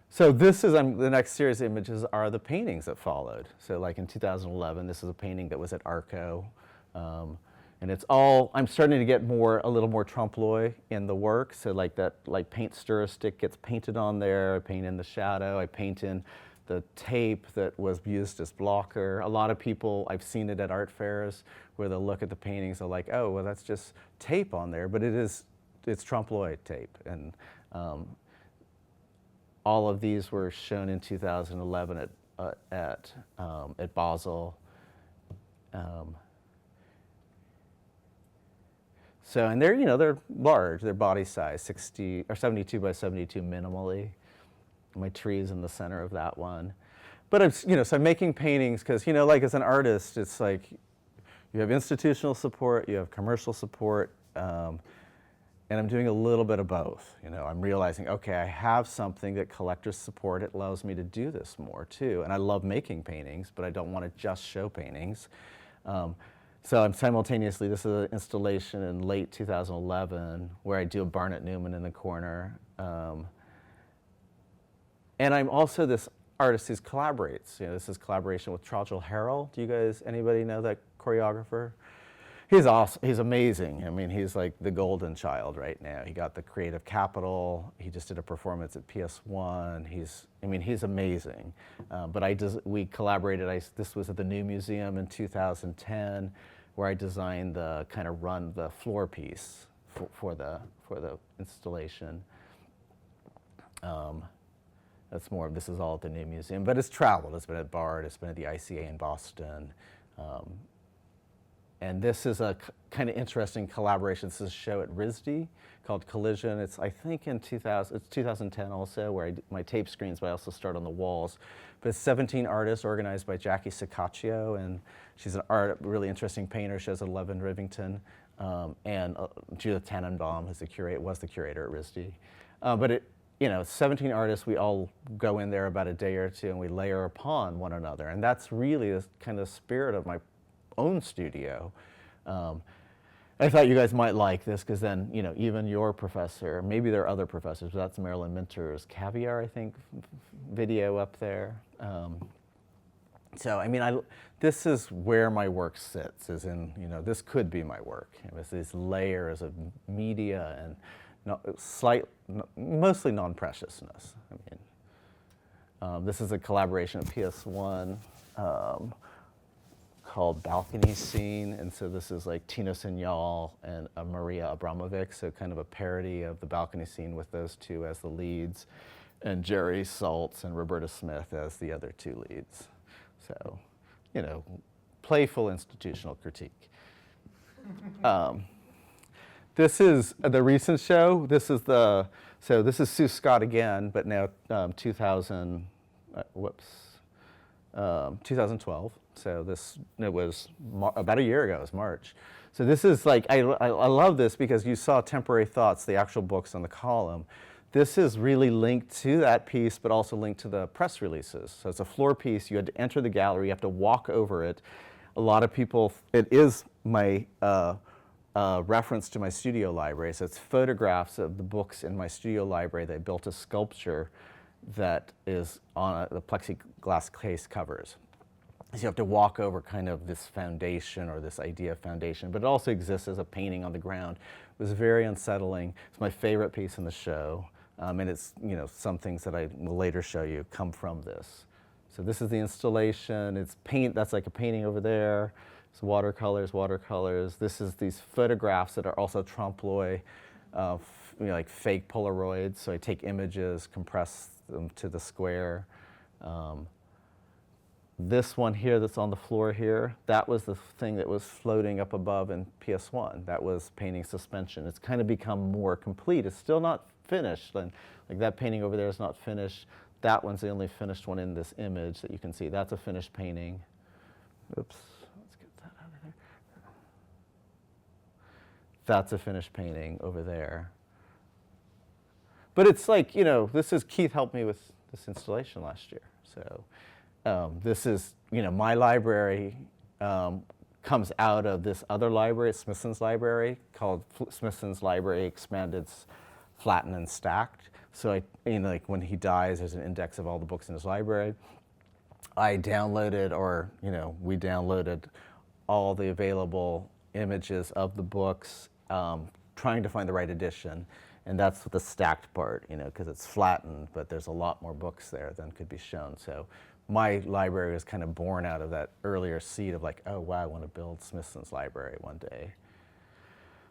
So this is, the next series of images are the paintings that followed. So like in 2011, this is a painting that was at Arco. And it's all, I'm starting to get a little more trompe-l'oeil in the work. So like that, like paint stir stick gets painted on there, I paint in the shadow, I paint in the tape that was used as blocker. A lot of people, I've seen it at art fairs where they'll look at the paintings, they're like, oh, well that's just tape on there, but it's trompe-l'oeil tape. And all of these were shown in 2011 at Basel. So, and they're large, they're body size, 60 or 72 by 72 minimally. My tree is in the center of that one. But so I'm making paintings because, like as an artist, it's like you have institutional support, you have commercial support, and I'm doing a little bit of both. I'm realizing, okay, I have something that collectors support. It allows me to do this more too. And I love making paintings, but I don't want to just show paintings. So I'm simultaneously, this is an installation in late 2011 where I do a Barnett Newman in the corner. And I'm also this artist who collaborates. This is collaboration with Trajal Harrell. Anybody know that choreographer? He's awesome. He's amazing. I mean, he's like the golden child right now. He got the Creative Capital. He just did a performance at PS1. He's amazing. But we collaborated. This was at the New Museum in 2010, where I designed the floor piece for the installation. This is all at the New Museum, but it's traveled. It's been at BARD, it's been at the ICA in Boston. And this is a kind of interesting collaboration. This is a show at RISD called Collision. It's, I think, it's 2010 also, where I do my tape screens, but I also start on the walls. But it's 17 artists organized by Jackie Sicaccio, and she's a really interesting painter. She has 11 Rivington, and Judith Tannenbaum was the curator at RISD. But 17 artists, we all go in there about a day or two, and we layer upon one another. And that's really the kind of spirit of my own studio. I thought you guys might like this because then, even your professor, maybe there are other professors, but that's Marilyn Minter's Caviar, I think, video up there. This is where my work sits, is in, this could be my work. It's these layers of media and mostly non-preciousness. This is a collaboration of PS1 called Balcony Scene, and so this is like Tina Signal and Maria Abramovic, so kind of a parody of the Balcony Scene with those two as the leads, and Jerry Saltz and Roberta Smith as the other two leads. So, playful institutional critique. This is the recent show. This is Sue Scott again, but now 2012. So it was about a year ago, it was March. So this is like, I love this because you saw Temporary Thoughts, the actual books on the column. This is really linked to that piece, but also linked to the press releases. So it's a floor piece, you had to enter the gallery, you have to walk over it. A lot of people, it is my reference to my studio library. So it's photographs of the books in my studio library that I built a sculpture that is on the plexiglass case covers. So you have to walk over kind of this foundation or this idea of foundation, but it also exists as a painting on the ground. It was very unsettling. It's my favorite piece in the show, and it's, you know, some things that I will later show you come from this. So this is the installation. It's paint. That's like a painting over there. It's watercolors, watercolors. This is these photographs that are also trompe l'oeil, you know, like fake Polaroids. So I take images, compress them to the square. This one here that's on the floor here, that was the thing that was floating up above in PS1. That was painting suspension. It's kind of become more complete. It's still not finished. And like that painting over there is not finished. That one's the only finished one in this image that you can see. That's a finished painting. Oops, let's get that out of there. That's a finished painting over there. But it's like, you know, this is, Keith helped me with this installation last year. So this is, you know, my library comes out of this other library, Smithson's library, called Smithson's Library Expanded, Flattened, and Stacked. So I, you know, like when he dies, there's an index of all the books in his library. I downloaded, or, you know, we downloaded all the available images of the books, trying to find the right edition. And that's the stacked part, you know, because it's flattened, but there's a lot more books there than could be shown. So my library was kind of born out of that earlier seed of like, oh, wow, I want to build Smithson's library one day.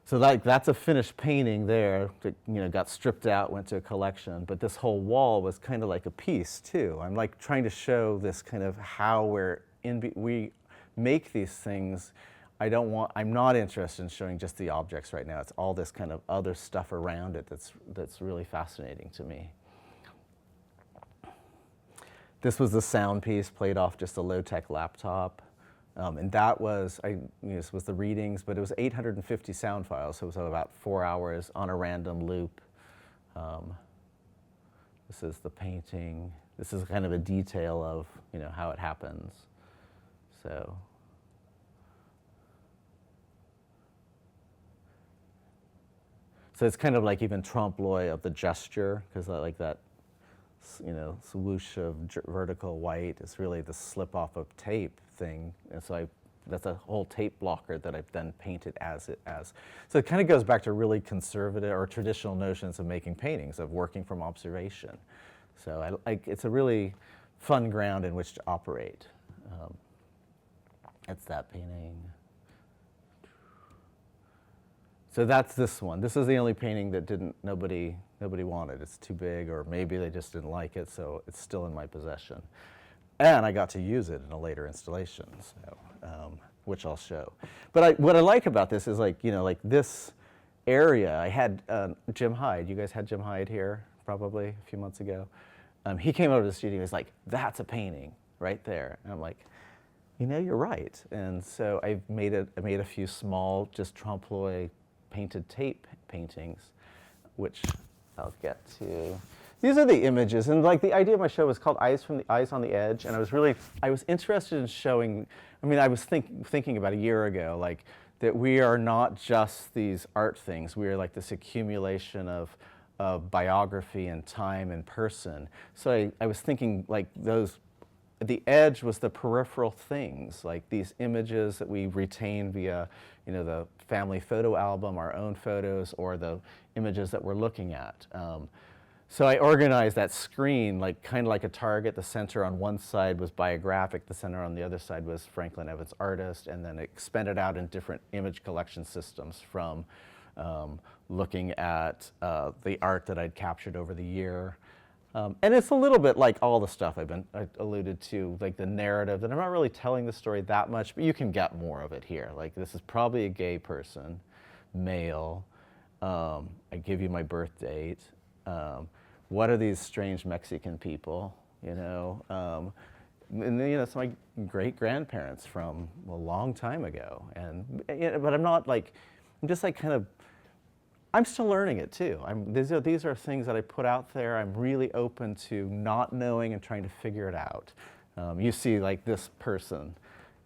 So like that's a finished painting there that, you know, got stripped out, went to a collection, but this whole wall was kind of like a piece too. I'm like trying to show this kind of how we make these things. I'm not interested in showing just the objects right now. It's all this kind of other stuff around it that's really fascinating to me. This was the sound piece played off just a low-tech laptop. And that was, this was the readings, but it was 850 sound files, so it was about 4 hours on a random loop. This is the painting. This is kind of a detail of, you know, how it happens. So it's kind of like even trompe l'oeil of the gesture, because like that, you know, swoosh of vertical white is really the slip off of tape thing. And so that's a whole tape blocker that I've then painted as. So it kind of goes back to really conservative or traditional notions of making paintings, of working from observation. So it's a really fun ground in which to operate. It's that painting. So that's this one. This is the only painting that nobody wanted. It's too big, or maybe they just didn't like it, so it's still in my possession. And I got to use it in a later installation, so, which I'll show. But what I like about this is, like, you know, like this area, I had Jim Hyde. You guys had Jim Hyde here probably a few months ago. He came over to the studio and was like, that's a painting right there. And I'm like, you know, you're right. And so I made a few small, just trompe l'oeil painted tape paintings, which I'll get to. These are the images, and like the idea of my show was called Eyes on the Edge, and I was interested in showing, I mean, I was thinking about a year ago, like, that we are not just these art things, we are like this accumulation of biography and time and person. So I was thinking, like, the edge was the peripheral things, like these images that we retain via, you know, the family photo album, our own photos, or the images that we're looking at. So I organized that screen like kind of like a target. The center on one side was biographic, the center on the other side was Franklin Evans artist, and then expanded out in different image collection systems from looking at the art that I'd captured over the year. And it's a little bit like all the stuff I alluded to, like the narrative, and I'm not really telling the story that much, but you can get more of it here. Like, this is probably a gay person, male. I give you my birth date. What are these strange Mexican people, you know? And you know, it's my great-grandparents from a long time ago. And, you know, but I'm not like, I'm just like kind of, I'm still learning it too. These are things that I put out there. I'm really open to not knowing and trying to figure it out. You see, like, this person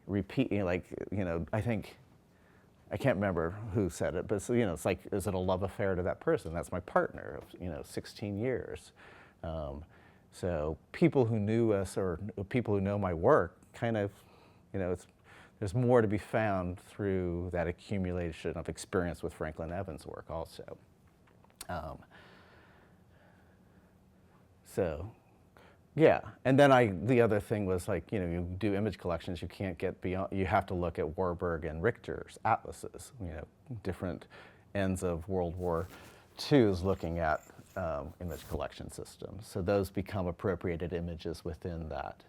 repeating, like, you know, I can't remember who said it, but, so, you know, it's like, is it a love affair to that person? That's my partner of, you know, 16 years. So people who knew us, or people who know my work, kind of there's more to be found through that accumulation of experience with Franklin Evans' work also. So, yeah, and then the other thing was like, you do image collections, you can't get beyond, you have to look at Warburg and Richter's atlases, different ends of World War II's looking at image collection systems. So those become appropriated images within that.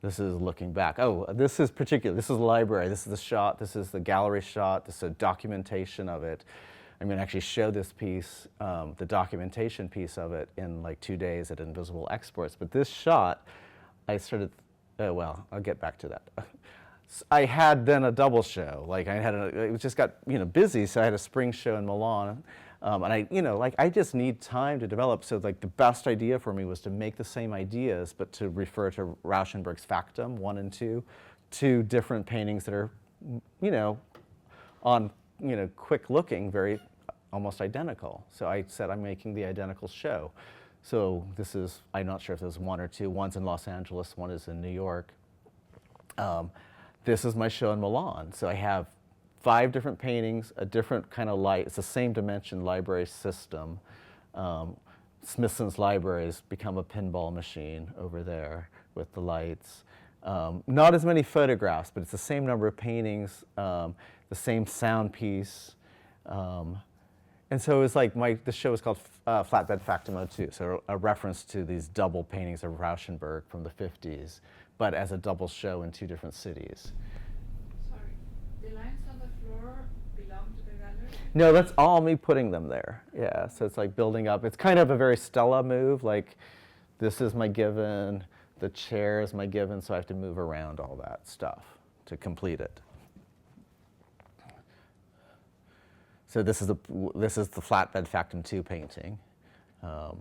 This is looking back. Oh, this is particular. This is the library. This is the shot. This is the gallery shot. This is a documentation of it. I'm going to actually show this piece, the documentation piece of it, in like 2 days at Invisible Exports. But this shot, I started, well, I'll get back to that. I had then a double show. Like it just got busy, so I had a spring show in Milan. And I just need time to develop. So like the best idea for me was to make the same ideas, but to refer to Rauschenberg's Factum 1 and 2, two different paintings that are, on, quick looking, very almost identical. So I said I'm making the identical show. So this is, I'm not sure if there's one or two. One's in Los Angeles, one is in New York. This is my show in Milan. So I have 5 different paintings, a different kind of light. It's the same dimension library system. Smithson's library has become a pinball machine over there with the lights. Not as many photographs, but it's the same number of paintings, the same sound piece. And so it was like the show was called Flatbed Factum 02, so a reference to these double paintings of Rauschenberg from the 50s, but as a double show in 2 different cities. The lines on the floor belong to the gallery? No, that's all me putting them there. Yeah, so it's like building up. It's kind of a very Stella move, like this is my given, the chair is my given, so I have to move around all that stuff to complete it. So this is the Flatbed Factum 2 painting. So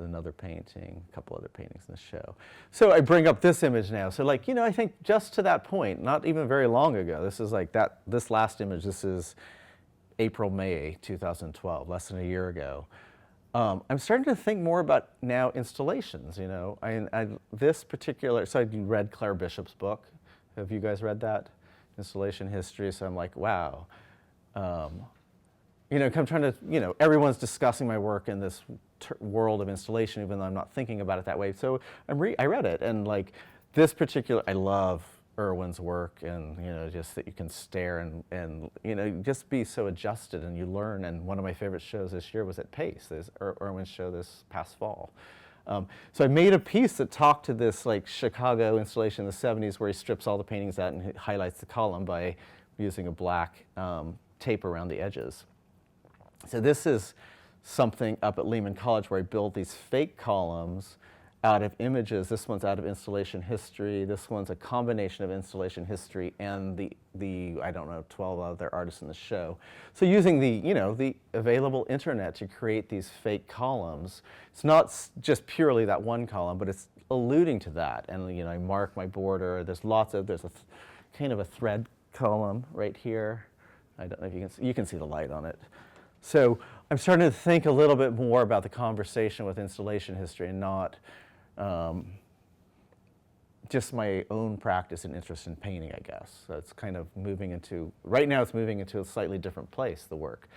another painting, a couple other paintings in the show. So I bring up this image now. So like, I think just to that point, not even very long ago, this is like this last image, this is April, May 2012, less than a year ago. I'm starting to think more about now installations, this particular, so I read Claire Bishop's book. Have you guys read that? Installation History, so I'm like, wow. I'm trying to, everyone's discussing my work in this world of installation, even though I'm not thinking about it that way. So I read it, and like this particular, I love Irwin's work, and just that you can stare and just be so adjusted, and you learn. And one of my favorite shows this year was at Pace, this Irwin's show this past fall. So I made a piece that talked to this like Chicago installation in the 70s, where he strips all the paintings out and highlights the column by using a black tape around the edges. So this is something up at Lehman College where I build these fake columns out of images. This one's out of installation history. This one's a combination of installation history and the I don't know, 12 other artists in the show. So using the available internet to create these fake columns. It's not just purely that one column, but it's alluding to that. And I mark my border. There's a kind of a thread column right here. I don't know if you can see the light on it. So I'm starting to think a little bit more about the conversation with installation history and not just my own practice and interest in painting, I guess. So it's kind of right now it's moving into a slightly different place, the work.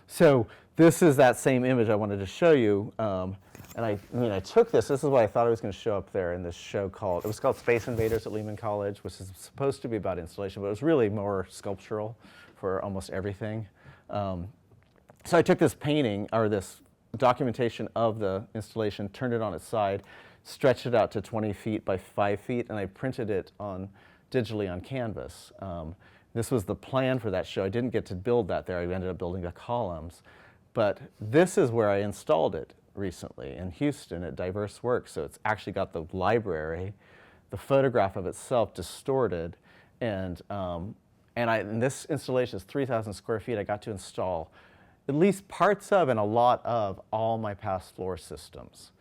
So this is that same image I wanted to show you. And I took this is what I thought I was going to show up there in this show it was called Space Invaders at Lehman College, which is supposed to be about installation, but it was really more sculptural for almost everything. So I took this painting, or this documentation of the installation, turned it on its side, stretched it out to 20 feet by 5 feet, and I printed it digitally on canvas. This was the plan for that show. I didn't get to build that there. I ended up building the columns. But this is where I installed it recently in Houston at Diverse Works. So it's actually got the library, the photograph of itself distorted, and this installation is 3,000 square feet. I got to install at least parts of and a lot of all my past floor systems.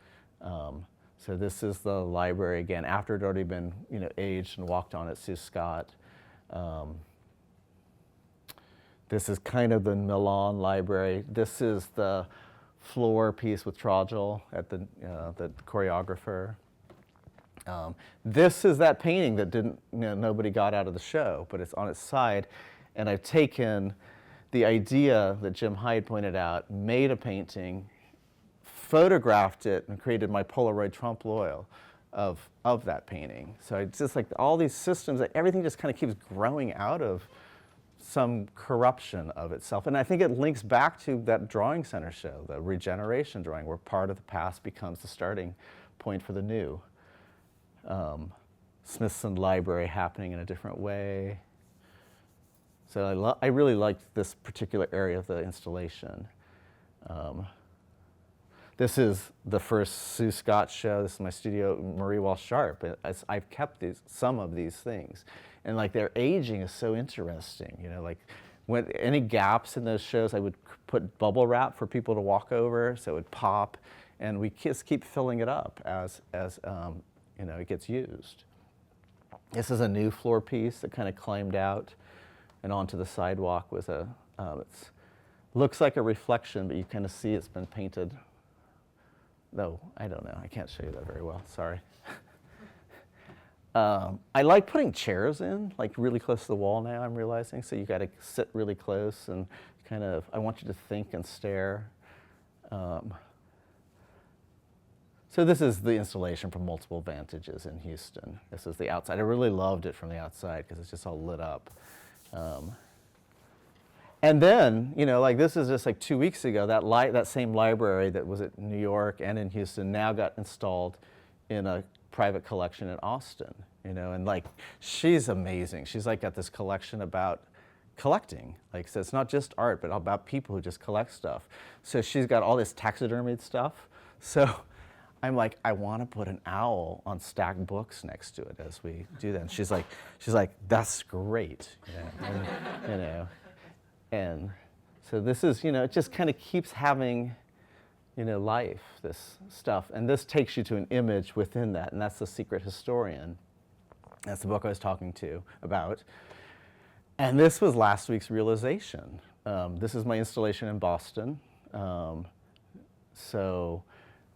So this is the library again, after it had already been aged and walked on at Sue Scott. This is kind of the Milan library. This is the floor piece with Trogel at the choreographer. This is that painting that nobody got out of the show, but it's on its side. And I've taken the idea that Jim Hyde pointed out, made a painting, photographed it, and created my Polaroid trompe l'oeil of that painting. So it's just like all these systems, everything just kind of keeps growing out of some corruption of itself. And I think it links back to that drawing center show, the regeneration drawing, where part of the past becomes the starting point for the new. Smithson Library happening in a different way. So I really liked this particular area of the installation. This is the first Sue Scott show. This is my studio, Marie Walsh Sharp. I've kept some of these things. And like their aging is so interesting. You know, like when any gaps in those shows, I would put bubble wrap for people to walk over so it would pop. And we just keep filling it up as you know, it gets used. This is a new floor piece that kind of climbed out and onto the sidewalk with it looks like a reflection, but you kind of see it's been painted. No, I don't know. I can't show you that very well. Sorry. I like putting chairs in, like really close to the wall now, I'm realizing. So you got to sit really close and kind of, I want you to think and stare. So this is the installation from multiple vantages in Houston. This is the outside. I really loved it from the outside because it's just all lit up. And then, you know, like this is just like 2 weeks ago, that same library that was at New York and in Houston now got installed in a private collection in Austin, you know, and like she's amazing. She's like got this collection about collecting. Like, so it's not just art, but about people who just collect stuff. So she's got all this taxidermied stuff. So I'm like, I want to put an owl on stacked books next to it as we do that. And she's like, that's great, you know, and so this is, you know, it just kind of keeps having, you know, life, this stuff, and this takes you to an image within that, and that's The Secret Historian. That's the book I was talking to about, and this was last week's realization. This is my installation in Boston, so.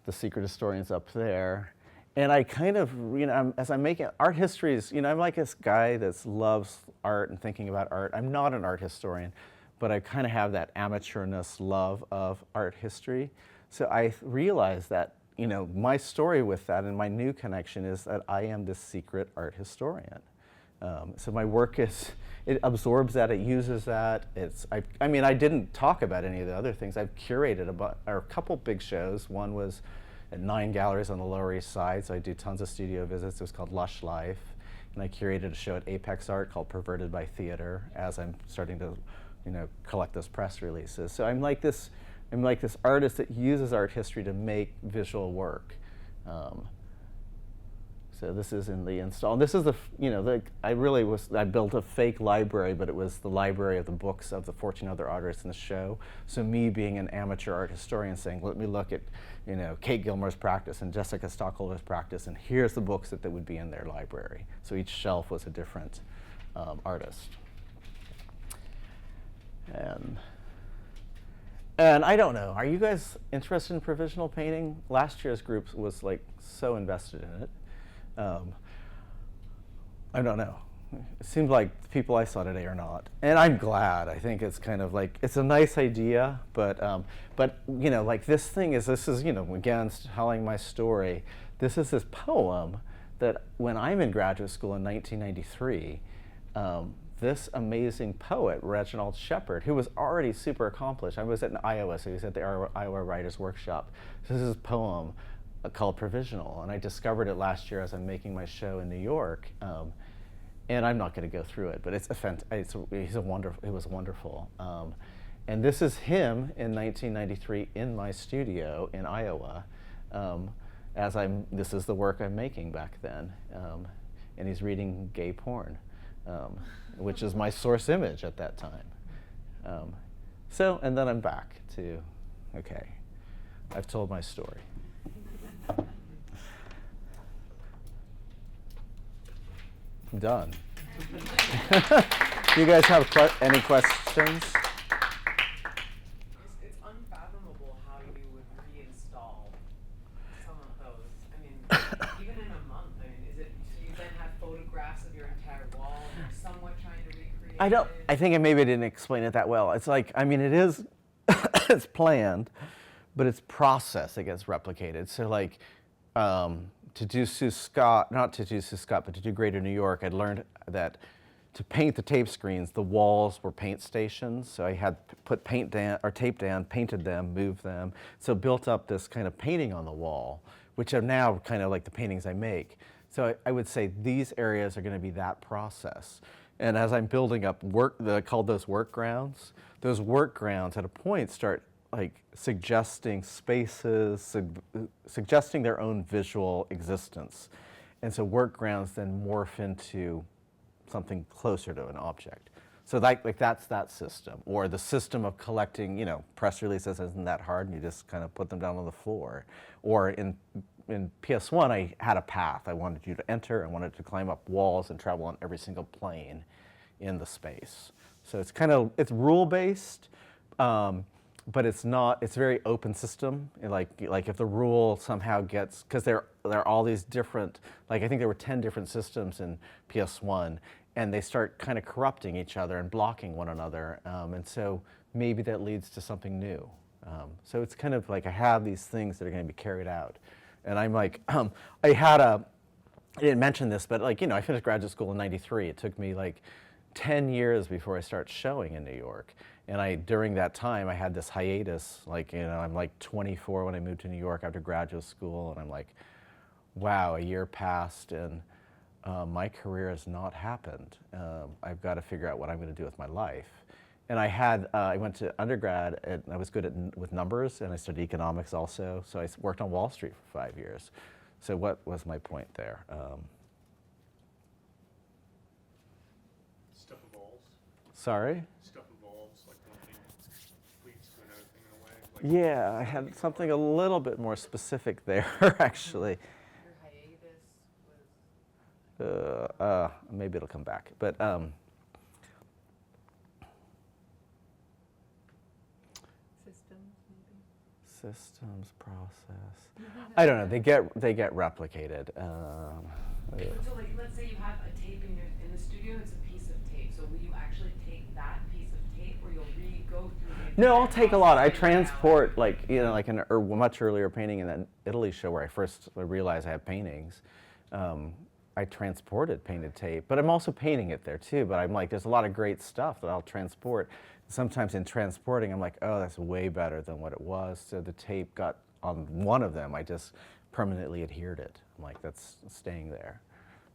The Secret Historian's up there. And I kind of, you know, as I'm making art histories, you know, I'm like this guy that loves art and thinking about art. I'm not an art historian, but I kind of have that amateurness love of art history. So I realized that, you know, my story with that and my new connection is that I am this secret art historian. So my work it absorbs that, it uses that. I mean, I didn't talk about any of the other things. I've curated a couple big shows. One was at 9 galleries on the Lower East Side, so I do tons of studio visits. It was called Lush Life. And I curated a show at Apex Art called Perverted by Theater as I'm starting to, you know, collect those press releases. So I'm like this artist that uses art history to make visual work. So this is in the install. And this is I built a fake library, but it was the library of the books of the 14 other artists in the show. So me being an amateur art historian saying, let me look at, you know, Kate Gilmore's practice and Jessica Stockholder's practice, and here's the books that would be in their library. So each shelf was a different artist. And I don't know, are you guys interested in provisional painting? Last year's group was like so invested in it. I don't know. It seems like the people I saw today are not, and I'm glad. I think it's kind of like it's a nice idea, but you know, like this is you know, again, telling my story. This is this poem that when I'm in graduate school in 1993, this amazing poet Reginald Shepard, who was already super accomplished. I was at Iowa, so he was at the Iowa Writers Workshop. So this is his poem called Provisional, and I discovered it last year as I'm making my show in New York. And I'm not going to go through it, but it was wonderful. And this is him in 1993 in my studio in Iowa. This is the work I'm making back then, and he's reading gay porn, which is my source image at that time. And then I'm back to, okay, I've told my story. I'm done. Do you guys have any questions? It's unfathomable how you I think maybe I didn't explain it that well. It's like, I mean, it is, it's planned, but it's process that gets replicated. So like, to do Sue Scott, not to do Sue Scott, but to do Greater New York, I learned that to paint the tape screens, the walls were paint stations. So I had put paint down, or tape down, painted them, moved them. So built up this kind of painting on the wall, which are now kind of like the paintings I make. So I would say these areas are going to be that process. And as I'm building up work, I called those work grounds at a point start like suggesting spaces, suggesting their own visual existence. And so work grounds then morph into something closer to an object. So like that's that system, or the system of collecting, you know, press releases isn't that hard, and you just kind of put them down on the floor. Or in PS1, I had a path. I wanted you to enter, I wanted to climb up walls and travel on every single plane in the space. So it's kind of, it's rule-based, but it's not, it's very open system. Like if the rule somehow gets, because there are all these different, like I think there were 10 different systems in PS1, and they start kind of corrupting each other and blocking one another. And so maybe that leads to something new. So it's kind of like I have these things that are going to be carried out. And I'm like, I didn't mention this, but like, you know, I finished graduate school in '93. It took me like 10 years before I started showing in New York. And during that time, I had this hiatus, like, you know, I'm like 24 when I moved to New York after graduate school, and I'm like, wow, a year passed, and my career has not happened. I've got to figure out what I'm going to do with my life. And I went to undergrad, and I was good with numbers, and I studied economics also, so I worked on Wall Street for 5 years. So what was my point there? Stuff evolves. Sorry? Stuff evolves, like one thing leads to another thing in a way. Like Yeah, I had something a little bit more specific there, actually. Your hiatus was. Maybe it'll come back, but Systems, maybe. systems, process. I don't know. They get replicated. So like, let's say you have a tape in the studio, it's a piece of tape. So will you actually take that piece of tape, or you'll go through the No, I'll take a lot. I process and figure it out? transport, like, you know, like in a much earlier painting in that Italy show where I first realized I had paintings. I transported painted tape, but I'm also painting it there too. But I'm like, there's a lot of great stuff that I'll transport. Sometimes in transporting, I'm like, oh, that's way better than what it was. So the tape got on one of them. I just permanently adhered it. I'm like, that's staying there.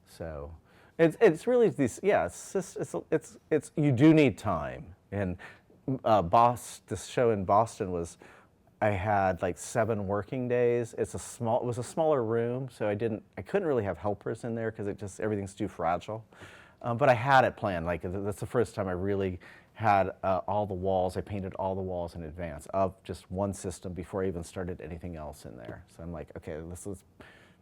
So it's really these, yeah. It's you do need time. And this show in Boston was, I had like 7 working days. It was a smaller room, so I couldn't really have helpers in there because everything's too fragile. But I had it planned. Like that's the first time I really had all the walls. I painted all the walls in advance of just one system before I even started anything else in there. So I'm like, okay, let's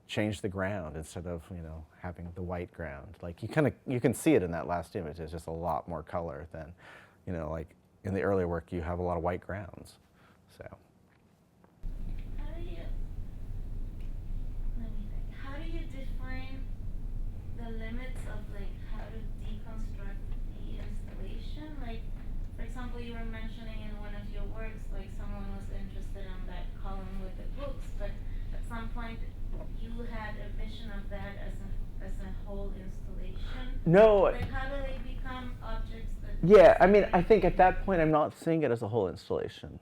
change the ground instead of, you know, having the white ground. Like you can see it in that last image. It's just a lot more color than, you know, like in the earlier work you have a lot of white grounds. So. How do you define the limits of like how to deconstruct the installation? Like, for example, you were mentioning in one of your works, like someone was interested in that column with the books, but at some point you had a vision of that as a whole installation. No. Like, how do they become objects that? Yeah, I mean, I think at that point I'm not seeing it as a whole installation.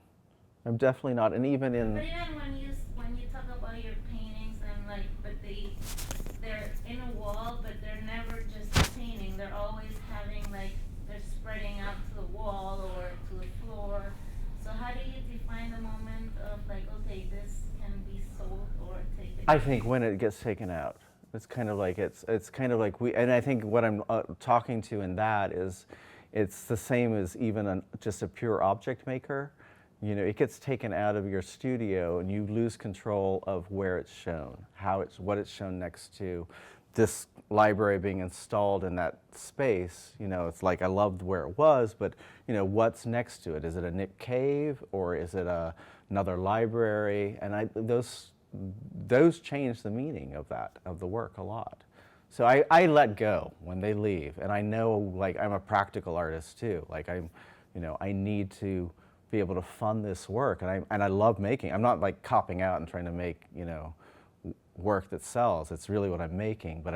I'm definitely not, and even in. But even when you talk about your paintings and like, but they're in a wall, but they're never just a painting. They're always having like, they're spreading out to the wall or to the floor. So how do you define the moment of like, okay, this can be sold or taken? I think when it gets taken out, it's kind of like it's kind of like and I think what I'm talking to in that is, it's the same as even just a pure object maker. You know, it gets taken out of your studio and you lose control of where it's shown, what it's shown next to. This library being installed in that space, you know, it's like I loved where it was, but you know, what's next to it? Is it a Nick Cave or is it another library? And those change the meaning of the work a lot. So I let go when they leave, and I know, like, I'm a practical artist too. Like, I need to be able to fund this work, and I love making. I'm not like copping out and trying to make, work that sells. It's really what I'm making, but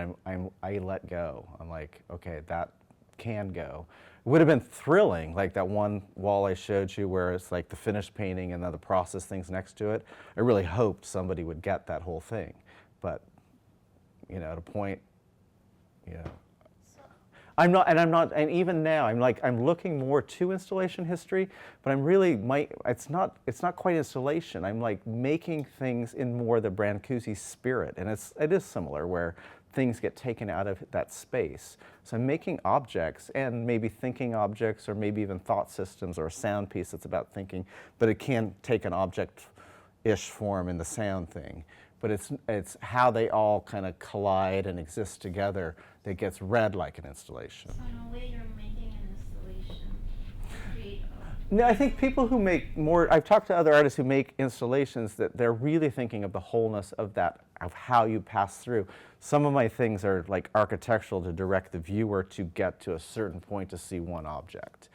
I let go. I'm like, okay, that can go. It would have been thrilling, like that one wall I showed you where it's like the finished painting and then the process things next to it. I really hoped somebody would get that whole thing, but at a point, I'm not, and even now, I'm looking more to installation history, but I'm really, it's not quite installation. I'm like making things in more the Brancusi spirit, and it is similar where things get taken out of that space. So I'm making objects, and maybe thinking objects, or maybe even thought systems, or a sound piece that's about thinking, but it can take an object-ish form in the sound thing. But it's how they all kind of collide and exist together that gets read like an installation. So in a way, you're making an installation. Create No, I think people who make more, I've talked to other artists who make installations that they're really thinking of the wholeness of that, of how you pass through. Some of my things are like architectural to direct the viewer to get to a certain point to see one object.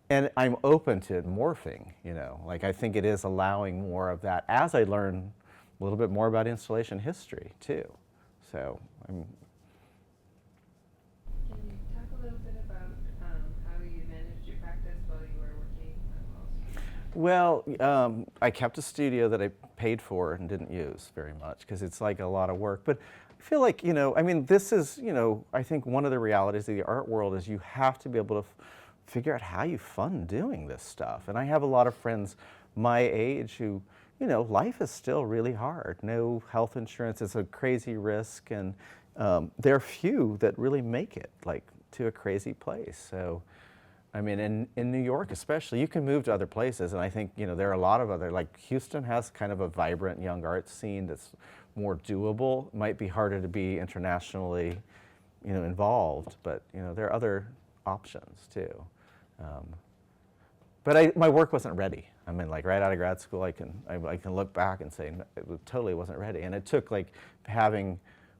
And I'm open to it morphing, like I think it is allowing more of that as I learn a little bit more about installation history too. So Can you talk a little bit about how you managed your practice while you were working on Wall Street? Well, I kept a studio that I paid for and didn't use very much because it's like a lot of work. But I feel like, this is, I think one of the realities of the art world is you have to be able to figure out how you fund doing this stuff. And I have a lot of friends my age who, life is still really hard. No health insurance is a crazy risk, and there are few that really make it like to a crazy place. So, I mean, in New York especially, you can move to other places, and I think there are a lot of other, like Houston has kind of a vibrant young art scene that's more doable. It might be harder to be internationally, involved, but there are other options too. But my work wasn't ready. I mean, like right out of grad school, I can look back and say it totally wasn't ready. And it took like having,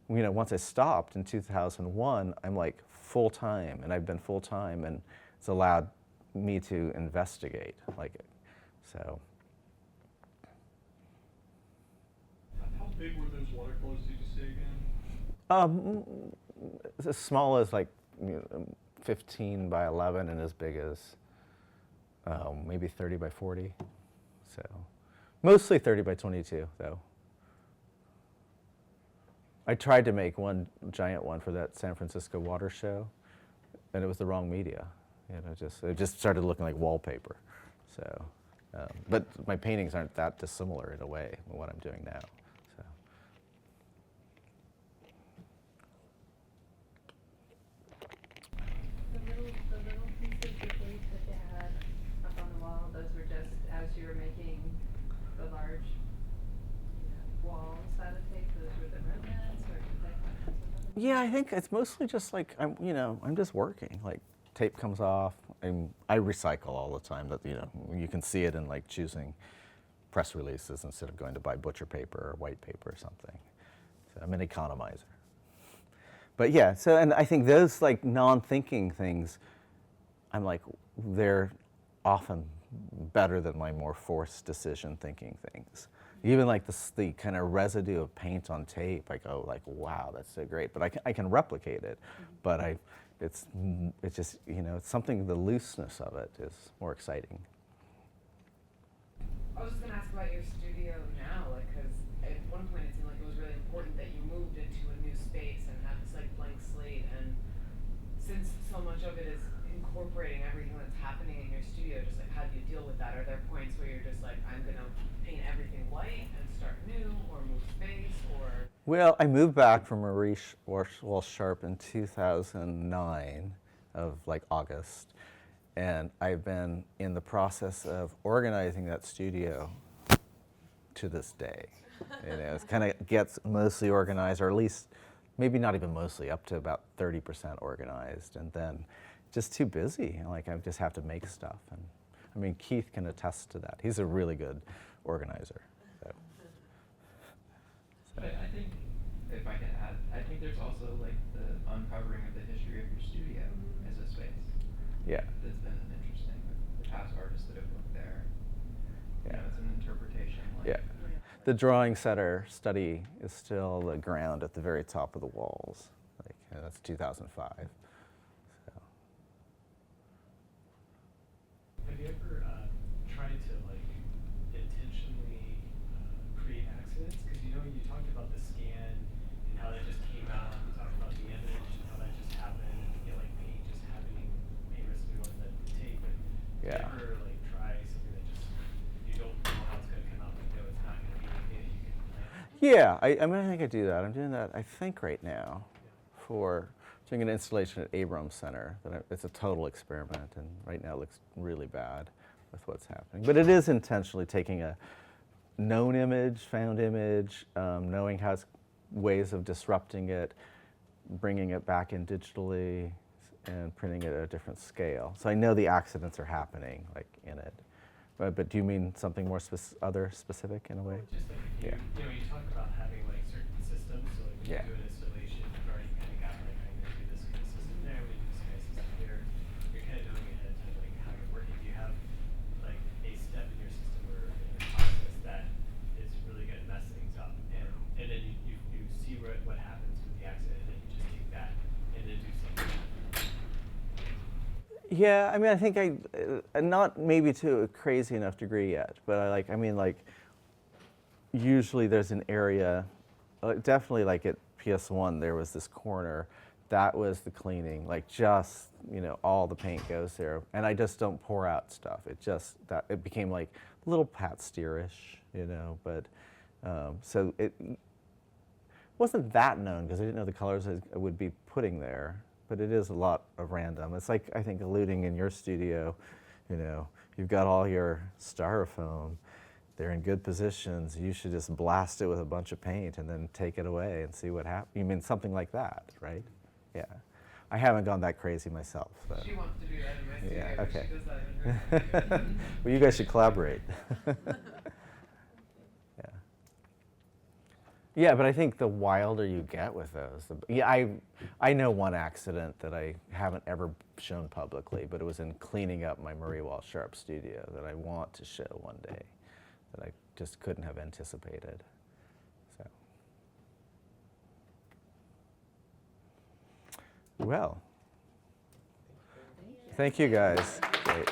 once I stopped in 2001, I'm like full time, and I've been full time, and it's allowed me to investigate like it. So. How big were those watercolors, did you say again? As small as like 15 by 11, and as big as maybe 30 by 40. So mostly 30 by 22 though. I tried to make one giant one for that San Francisco water show, and it was the wrong media. It just started looking like wallpaper. So, but my paintings aren't that dissimilar in a way from what I'm doing now. So. The little pieces of tape that they had up on the wall, those were just as you were making the large walls out of tape, those were the remnants, or did they have some of them? Yeah, I think it's mostly just like I'm just working. Like tape comes off. I recycle all the time. That you can see it in like choosing press releases instead of going to buy butcher paper or white paper or something. So I'm an economizer. But yeah, so and I think those like non-thinking things, I'm like they're often better than my more forced decision thinking things. Even like the kind of residue of paint on tape, I go like, wow, that's so great. But I can replicate it, but it's just it's something. The looseness of it is more exciting. I was just gonna ask about your studio now, like, because at one point it seemed like it was really important that you moved into a new space and had this like blank slate, and since so much of it is incorporating everything that's happening in your studio, just like how do you deal with that? Are there points where you're just like, I'm gonna paint everything white and start new, or move space, or? Well, I moved back from Maurice Walsh-Sharp in 2009 of like August, and I've been in the process of organizing that studio to this day. It kind of gets mostly organized, or at least maybe not even mostly, up to about 30% organized, and then just too busy. Like I just have to make stuff, and I mean Keith can attest to that. He's a really good organizer. So. But I think, if I can add, I think think there's also like the uncovering of the history of your studio as a space. Yeah. That's been interesting with the past artists that have worked there. You Yeah. know, it's an interpretation. Like, Yeah. The drawing center study is still the ground at the very top of the walls. Like, that's 2005. So. Have you ever tried to like intentionally create accidents? Because you talked about the scan and how that just came out. You talked about the image and how that just happened. And, like paint just happening, paint residue on the tape. And Yeah. do you ever like try something that just you don't know how it's going to come out, but you know it's not going to be anything that you can plan? Yeah, I mean, I think I do that. I'm doing that, I think, right now for doing an installation at Abrams Center. It's a total experiment, and right now it looks really bad with what's happening. But it is intentionally taking a known image, found image, knowing how ways of disrupting it, bringing it back in digitally, and printing it at a different scale. So I know the accidents are happening, like in it. But do you mean something more other specific in a way? Just like if you, you talk about having like certain systems, so like when Yeah. you do an installation, you've already kind of got like, I'm going to do this kind of system there, I'm going to do this kind of system here. You're kind of knowing ahead of time like how you're working. Do you have like a step in your system or in your process that is really going to mess things up? And then you see what happens with the accident, and then you just take that and then do something. Yeah, I mean, I think not maybe to a crazy enough degree yet, but usually there's an area, definitely like at PS1, there was this corner, that was the cleaning, like just, all the paint goes there, and I just don't pour out stuff. It became like a little Pat Steerish, but, so it wasn't that known because I didn't know the colors I would be putting there. But it is a lot of random. It's like, I think, alluding in your studio, you've got all your styrofoam. They're in good positions. You should just blast it with a bunch of paint and then take it away and see what happens. You mean something like that, right? Yeah. I haven't gone that crazy myself. So. She wants to do that in my studio, Yeah, but okay. she does that in her studio. Well, you guys should collaborate. Yeah, but I think the wilder you get with those, I know one accident that I haven't ever shown publicly, but it was in cleaning up my Murray Wall Sharp studio that I want to show one day, that I just couldn't have anticipated. So, well, thank you guys. Great.